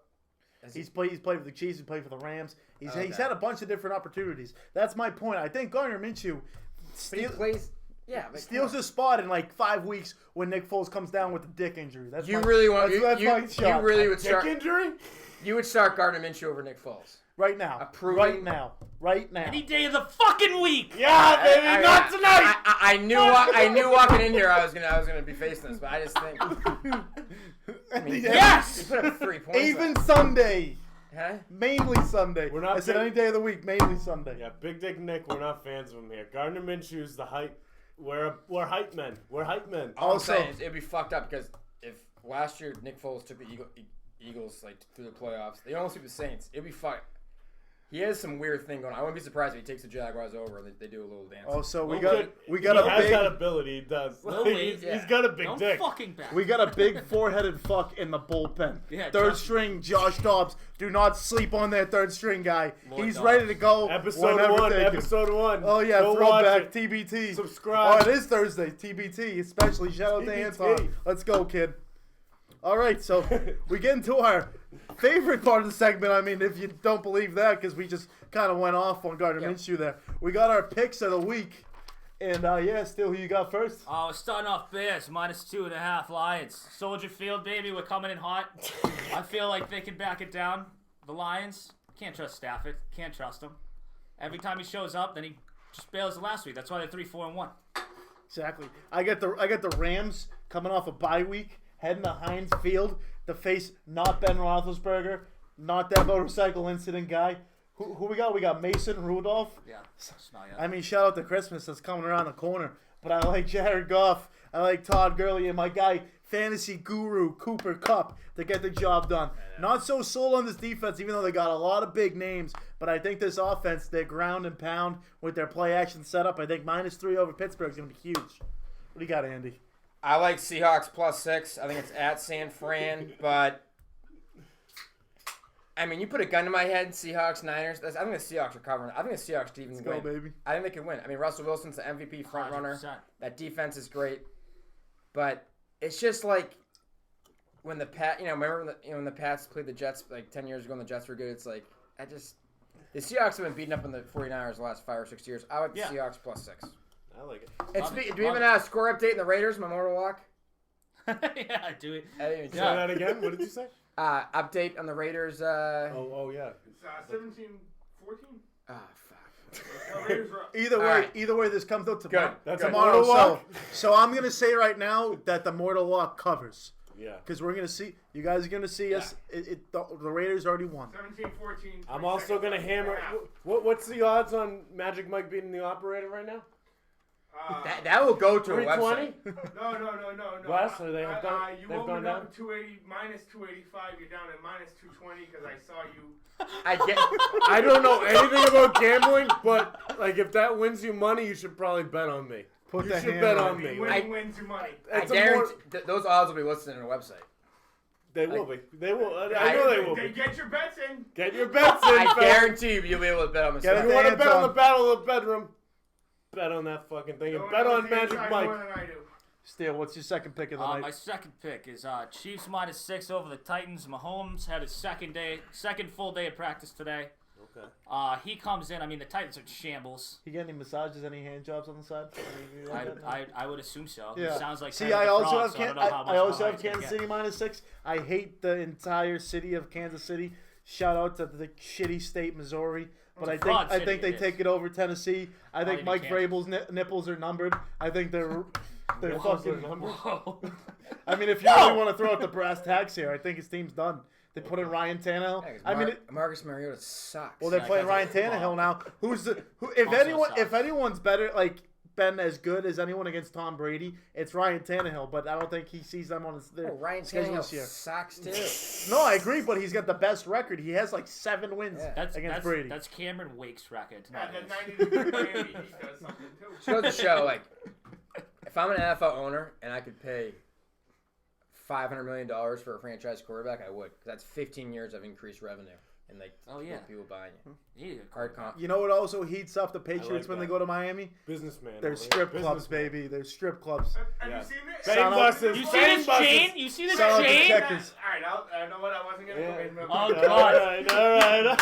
A: He's played for the Chiefs. He's played for the Rams. He's
B: Okay.
A: had a bunch of different opportunities. That's my point. I think Gardner Minshew
B: But he plays. Yeah, but
A: steals his spot in like 5 weeks when Nick Foles comes down with a dick injury. That's
B: You
A: my,
B: really want
A: that's my
B: you
A: shot.
B: really would
C: Dick
B: start.
C: injury?
B: You would start Gardner Minshew over Nick Foles.
A: right now.
B: Approving-
A: Right now.
H: Any day of the fucking week.
C: Yeah, baby, not tonight.
B: I knew walking in here I was gonna be facing this, but I just think. I mean,
H: Yes!
B: He put up 3 points.
A: Even Sunday.
B: Huh?
A: Mainly Sunday.
C: We're not
A: I said
C: big-
A: any day of the week, mainly Sunday.
C: Yeah, Big Dick Nick, we're not fans of him here. Gardner Minshew's the hype. We're hype men. We're hype men.
B: All
A: Also-
B: I'm saying is it'd be fucked up because if last year Nick Foles took the Eagles like through the playoffs, they almost beat the Saints. It'd be fucked. He has some weird thing going on. I wouldn't be surprised if he takes the Jaguars over and they do a little dance.
A: Also, we
C: He
A: got
C: has
A: a
C: that
A: big
C: ability. He does.
H: Lil
C: Like,
H: Wayne,
C: he's got a big
H: Don't
C: dick.
H: fucking back.
A: we got a big four-headed fuck in the bullpen.
H: Yeah,
A: third
H: Josh-
A: string Josh Dobbs. Do not sleep on that third string guy.
H: Lord
A: He's
H: Dobbs.
A: ready to go.
C: Episode
A: whenever
C: 1.
A: taken.
C: Episode 1.
A: Oh yeah,
C: Go watch
A: throwback
C: it.
A: TBT.
C: Subscribe.
A: Oh, it is Thursday. TBT, especially shout out to
C: TBT.
A: Anton. Let's go, kid. All right, so we get into our favorite part of the segment. I mean, if you don't believe that, because we just kind of went off on Gardner
B: Yep.
A: Minshew there. We got our picks of the week, and yeah, Steele, who you got first?
H: Oh, we're starting off Bears, -2.5 Lions. Soldier Field, baby, we're coming in hot. I feel like they can back it down. The Lions, can't trust Stafford. Can't trust him. Every time he shows up, then he just bails the last week. That's why they're 3-4-1.
A: Exactly. I got the Rams coming off a bye week, heading to Heinz Field to face not Ben Roethlisberger, not that motorcycle incident guy. Who we got? We got Mason Rudolph.
H: Yeah, it's not yet.
A: I mean, shout out to Christmas that's coming around the corner. But I like Jared Goff. I like Todd Gurley and my guy, fantasy guru Cooper Kupp, to get the job done. Not so sold on this defense, even though they got a lot of big names. But I think this offense, their ground and pound with their play action setup, I think -3 over Pittsburgh is going to be huge. What do you got, Andy?
B: I like Seahawks +6. I think it's at San Fran, but I mean, you put a gun to my head, Seahawks, Niners. I think the Seahawks are covering. I think the Seahawks could even win.
A: Go, baby.
B: I think they could win. I mean, Russell Wilson's the MVP front runner.
H: 100%.
B: That defense is great, but it's just like when the remember when the Pats played the Jets like 10 years ago and the Jets were good. It's like the Seahawks have been beaten up on the 49ers the last 5 or 6 years. I like the Seahawks +6.
C: I like it.
B: Do we have a score update in the Raiders Memorial Walk?
H: Yeah, I do it.
C: Say that again. What did you say?
B: Update on the Raiders.
C: Oh yeah.
E: It's 17-14.
B: Fuck.
A: Either way, this comes out tomorrow.
B: Good.
C: That's
A: Tomorrow.
C: a walk.
A: So I'm gonna say right now that the Mortal Walk covers.
C: Yeah.
A: Because we're gonna see. You guys are gonna see us. The Raiders already won.
E: 17-14.
C: I'm also gonna hammer. What's the odds on Magic Mike beating the operator right now?
B: That will go to a
C: 320?
B: website.
E: No.
C: Wes, are they have gone?
E: You
C: They've
E: opened
C: gone
E: up
C: down.
E: at 280 minus 285. You're down at minus 220 because I saw you.
C: I don't know anything about gambling, but like if that wins you money, you should probably bet on me. You should bet on me.
E: Winning wins you money.
B: I guarantee those odds will be listed on a website.
C: They will be. They will. I know they will be.
E: Get your bets in.
C: Get your bets in.
B: I guarantee you'll be able to bet on the
A: Get
C: If
B: site.
C: you want to
A: hands
C: bet on
A: on.
C: the Battle of the Bedroom, bet on that fucking thing.
E: No
C: And
E: one
C: bet
E: knows
C: on
E: the
C: Magic
E: inside
C: Mike.
E: more than I do.
A: Steele, what's your second pick of the night?
H: My second pick is Chiefs -6 over the Titans. Mahomes had his second full day of practice today.
C: Okay.
H: He comes in. I mean, the Titans are in shambles.
A: You get any massages, any hand jobs on the side?
H: I would assume so.
A: Yeah.
H: It sounds like
A: See,
H: Kermit
A: I
H: the
A: also
H: Frog,
A: have
H: so I don't know how much
A: I also
H: more
A: have
H: he's gonna
A: Kansas
H: get.
A: City -6. I hate the entire city of Kansas City. Shout out to the shitty state, Missouri. But
H: It's a fraud
A: I think
H: city,
A: they
H: it
A: take
H: is.
A: it over Tennessee. I think
H: even
A: Mike
H: Kansas.
A: Vrabel's nipples are numbered. I think they're fucking.
H: Whoa.
A: I mean, if you really want to throw out the brass tacks here, I think his team's done. They put in Ryan Tannehill.
B: Marcus Mariota sucks.
A: Well, they're
H: Yeah,
A: playing Ryan
H: because of
A: Tannehill now. If anyone's better, like been as good as anyone against Tom Brady, it's Ryan Tannehill. But I don't think he sees them on his
B: Ryan
A: schedule
B: Tannehill
A: this year.
B: sucks too.
A: No, I agree, but he's got the best record. He has like 7 wins against Brady.
H: That's Cameron Wake's record.
E: At
H: Not
E: the
H: his.
E: 90 degree Miami, he does something too.
B: Shows the show, like, if I'm an NFL owner and I could pay $500 million for a franchise quarterback, I would. Because that's 15 years of increased revenue. And, like, people buying you.
H: Yeah,
B: Hard comp.
A: You know what also heats up the Patriots when
C: that.
A: they go to Miami?
C: Businessman.
A: They're strip clubs, baby. They're strip clubs.
E: Have
C: Yeah.
E: you seen it?
C: Betting buses.
H: You see
C: betting
H: this
C: buses.
H: chain? You see this
A: Shout out to
H: chain?
A: Checkers.
E: Alright, I know what I wasn't going to go in.
H: Oh, God.
C: All right.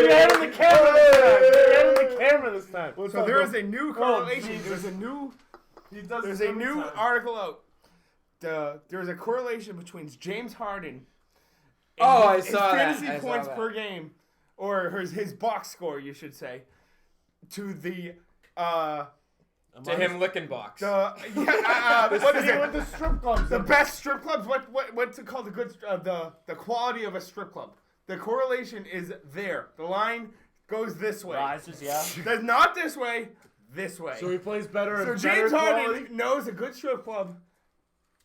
C: Get in the camera this time.
E: So there is a new correlation. There's a new article out. There's a correlation between James Harden and his fantasy points per game, or his box score, you should say, to the
B: To him licking box.
E: what is it?
C: With the strip clubs.
E: The best strip clubs. What's it called? The quality of a strip club. The correlation is there. The line goes this way.
H: Rises, yeah.
E: Does not this way. This way.
C: So he plays better.
E: So
C: and
E: James
C: better
E: Harden
C: quality?
E: knows a good strip club,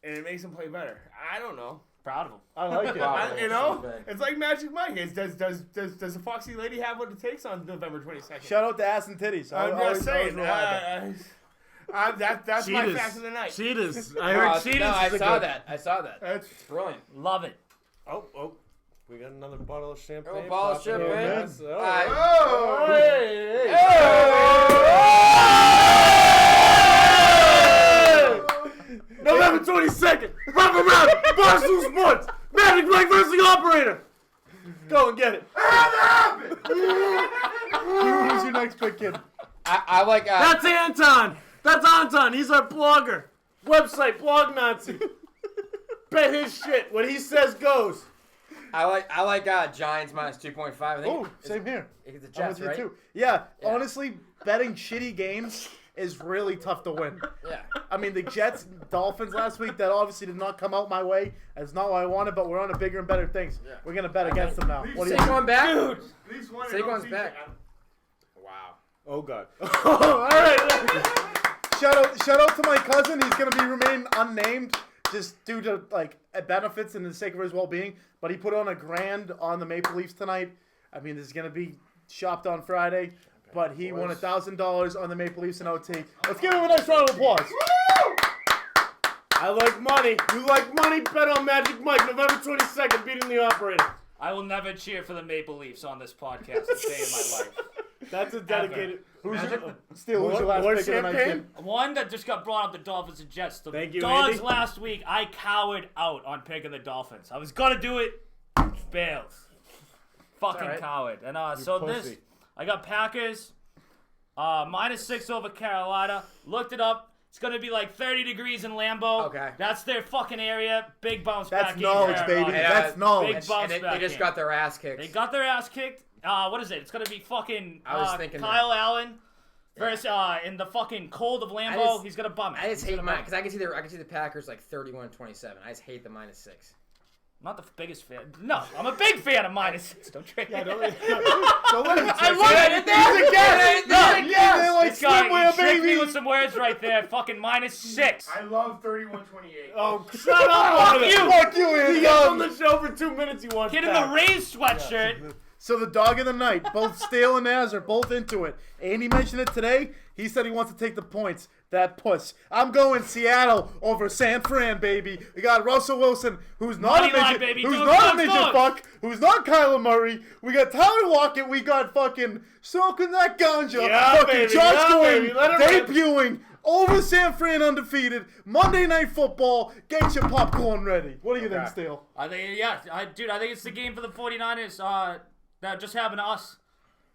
E: and it makes him play better. I don't know.
H: Proud of him.
A: I like it.
E: You know, it's like Magic Mike. Does the Foxy Lady have what it takes on November 22nd?
A: Shout out to Ass and Titties.
E: I'm just saying. That's my
C: Cheetahs.
E: fact of the night.
C: Cheetahs. I heard cheetahs.
B: No, I
C: is a
B: saw
C: good-
B: that. I saw that.
E: That's
B: Brilliant.
H: Love it.
C: Oh. We got another bottle of champagne.
B: Oh, bottle of
C: popping in.
B: champagne.
C: Yes.
B: Oh.
C: Hey. November 22nd. Rubber round. Barstool Sports. Magic Mike versus the Operator. Go and get it.
A: Who's your next pick, kid?
B: I like.
C: That's Anton. That's Anton. He's our blogger. Website, Blog Nazi. Bet his shit. What he says goes.
B: I like Giants -2.5. I think
A: Oh, same here.
B: it's the
A: I'm
B: Jets,
A: with you
B: right?
A: too. Yeah, honestly, betting shitty games is really tough to win.
B: Yeah.
A: I mean, the Jets, Dolphins last week, that obviously did not come out my way. That's not what I wanted, but we're on to bigger and better things.
B: Yeah.
A: We're going to bet against them now. What do you think?
B: Saquon back?
E: At least one
B: Saquon's back. Wow.
C: Oh, God. All right.
A: Shout out to my cousin. He's going to be remain unnamed just due to, like, benefits and the sake of his well-being. But he put on $1,000 on the Maple Leafs tonight. I mean, this is going to be shopped on Friday, but he won $1,000 on the Maple Leafs and OT. Let's give him a nice round of applause.
C: I like money. You like money? Bet on Magic Mike, November 22nd, beating the Operator.
H: I will never cheer for the Maple Leafs on this podcast a day in my life.
C: That's a dedicated.
A: Who's your last pick of the night, Kim?
H: One that just got brought up, the Dolphins and Jets. The
C: Thank you,
H: Dogs
C: Andy.
H: last week, I cowered out on picking the Dolphins. I was going to do it. Fails. Fucking
B: right.
H: coward. And so
C: pussy.
H: I got Packers, -6 over Carolina. Looked it up. It's going to be like 30 degrees in Lambeau.
B: Okay.
H: That's their fucking area. Big bounce back
A: That's
H: game.
A: knowledge,
H: Carolina.
A: baby.
B: And,
A: That's knowledge.
H: Big bounce
B: And
H: back
B: they just
H: game.
B: got their ass kicked.
H: They got their ass kicked. What is it? It's going to be fucking
B: I was thinking
H: Kyle Allen versus in the fucking cold of Lambeau.
B: just-
H: He's going to bum it.
B: I just
H: He's
B: hate
H: gonna
B: mine
H: bum it.
B: because I can see the Packers like 31-27. I just hate the -6.
H: Not the biggest fan. No, I'm a big fan of -6. Don't trade.
A: Don't let him
H: I love it.
A: He's a guest. They like
H: This guy,
A: swimwear,
H: he tricked me
A: baby.
H: with some words right there. Fucking -6.
E: I love 31-28.
C: Oh, shut up!
H: Fuck you.
A: Fuck you,
C: He gets on
A: Andy.
C: the show for 2 minutes. He wants
H: Kid in the Rays sweatshirt.
A: So the dog of the night, both Steele and Nazz are both into it. Andy mentioned it today. He said he wants to take the points. That puss. I'm going Seattle over San Fran, baby. We got Russell Wilson, who's not
H: Money
A: a
H: line,
A: midget,
H: baby.
A: who's
H: Dogs,
A: not a
H: dogs,
A: midget
H: dogs.
A: fuck, who's not Kyler Murray. We got Tyler Lockett. We got fucking smoking that ganja.
C: Yeah,
A: fucking
C: baby.
A: Josh
C: Yeah,
A: Gordon
C: baby. Let it rip.
A: debuting over San Fran undefeated. Monday Night Football. Get your popcorn ready. What do you think, Steele?
H: I think, dude, I think it's the game for the 49ers that just happened to us.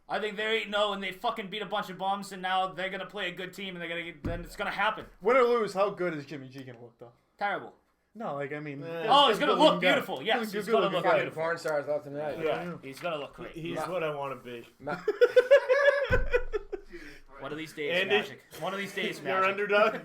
H: I think they're 8-0 and they fucking beat a bunch of bums and now they're gonna play a good team and then it's gonna happen.
A: Win or lose, how good is Jimmy G gonna look though?
H: Terrible.
A: No, like I mean.
H: Oh, he's gonna
A: good
H: look
A: looking guy.
H: beautiful. Yes,
A: Good
H: he's gonna
A: looking
H: look
A: guy.
B: Fucking
H: beautiful.
B: porn stars left and right.
C: Yeah,
H: He's gonna look great.
C: he's what I want to be.
H: One of these days,
C: Andy?
H: Magic. One of these days,
C: You're
H: Magic.
C: underdog.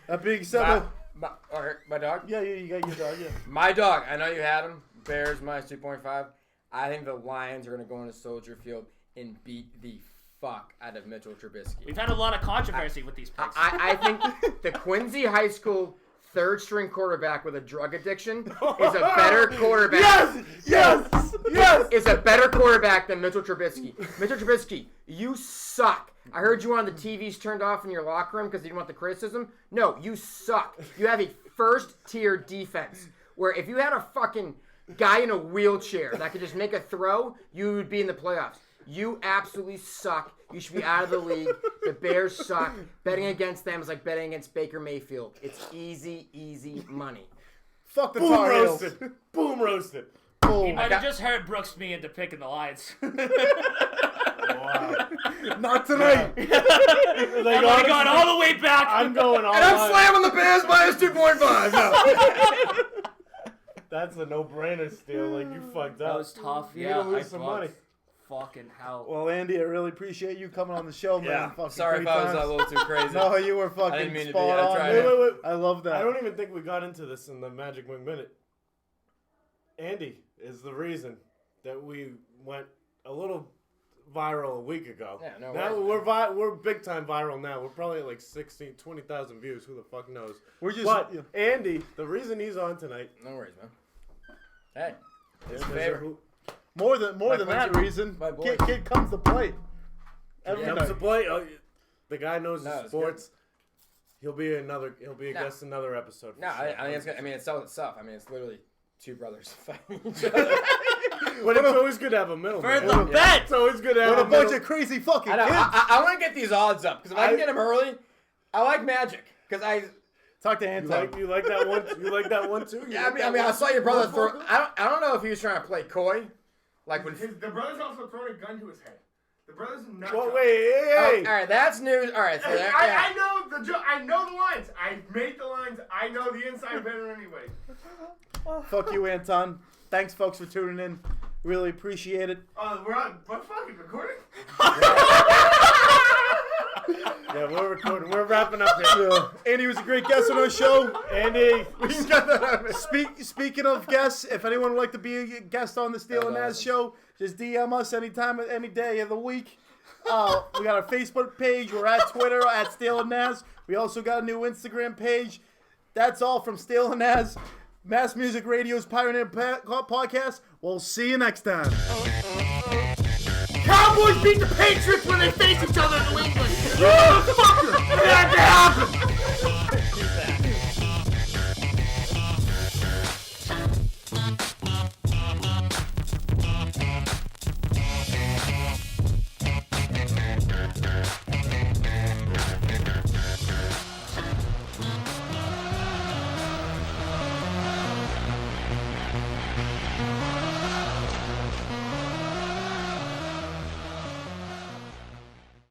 A: That being said,
B: My dog?
A: yeah, you got your dog, yeah.
B: My dog. I know you had him. Bears -2.5. I think the Lions are going to go into Soldier Field and beat the fuck out of Mitchell Trubisky.
H: We've had a lot of controversy with these picks.
B: I think the Quincy High School third-string quarterback with a drug addiction is a better quarterback.
A: Yes!
B: Is a better quarterback than Mitchell Trubisky. Mitchell Trubisky, you suck. I heard you wanted the TVs turned off in your locker room because you didn't want the criticism. No, you suck. You have a first-tier defense where if you had a fucking guy in a wheelchair that could just make a throw, you would be in the playoffs. You absolutely suck. You should be out of the league. The Bears suck. Betting against them is like betting against Baker Mayfield. It's easy, easy money.
A: Fuck the
C: Boom
A: Tar Heels.
C: roasted. Boom roasted.
H: He
A: Boom.
H: might have just heard Brooks me into picking the Lions.
C: Wow.
A: Not tonight.
C: Like,
H: And I got
C: honestly,
H: all the way back.
C: I'm going all
B: And I'm
C: out.
B: slamming the Bears -2.5. No.
C: That's a no-brainer, Steele. Like, you fucked
H: That
C: up.
H: was tough.
C: You're
H: Yeah,
C: gonna lose
H: I
C: some
H: bugged.
C: money.
H: Fucking hell.
A: Well, Andy, I really appreciate you coming on the show, man.
C: Yeah.
A: Fucking
B: Sorry if
A: great
B: I was a
A: times.
B: little too crazy.
A: No, you were
B: I
A: fucking
B: didn't mean to be.
A: spot
B: I
A: on,
B: tried.
A: man.
C: Wait.
A: I love that.
C: I don't even think we got into this in the Magic Wing Minute. Andy is the reason that we went a little viral a week ago.
B: Yeah, no
C: now
B: worries,
C: we're big time viral now. We're probably at like 16, 20,000 views. Who the fuck knows?
A: We're just.
C: But
A: yeah.
C: Andy, the reason he's on tonight
B: No worries, man. Hey,
C: is
B: his
C: 'cause
B: favorite.
C: who
A: More than
B: My
A: that
B: boy.
A: reason,
B: My boy.
A: kid comes to play. Every
C: comes
A: night.
C: to play. The guy knows
B: No,
C: his
B: it's
C: sports. He'll be a
B: No.
C: guest another episode. for
B: No,
C: sure.
B: I mean, it sells itself. I mean, it's literally two brothers fighting each other.
C: But it's always good to have a middle.
H: For
C: man.
H: the bet.
C: It's always good to have
A: What
C: a
A: a bunch
C: middle.
A: of crazy fucking
B: I know.
A: kids.
B: I want to get these odds up because if I can get them early, I like Magic because I.
A: Talk to
C: You
A: Anton.
C: you like that one? You like that one too? You
B: Yeah,
C: like that
B: I
C: one?
B: saw your brother throw.
C: Motherfucker?
B: I don't know if he was trying to play coy, like when.
E: The brother's also throwing a gun to his head. The brother's a nut
C: Well,
E: job.
C: wait,
B: Oh,
C: hey.
B: all right, that's news. All right, so
E: Hey,
B: that,
E: I
B: yeah.
E: know I know the lines. I made the lines. I know the inside better anyway.
A: Fuck you, Anton. Thanks, folks, for tuning in. Really appreciate it.
E: We're fucking recording.
C: Yeah, we're recording. We're wrapping up here.
A: Andy was a great guest on our show.
C: Andy,
A: Speaking of guests, if anyone would like to be a guest on the Steele and Nazz
B: awesome.
A: show, just DM us anytime, any day of the week. We got our Facebook page. We're at Twitter at Steele and Nazz. We also got a new Instagram page. That's all from Steele and Nazz. Mass Music Radio's Pioneer Podcast. We'll see you next time.
G: Cowboys beat the Patriots when they face each other in New England. You motherfucker! That happened!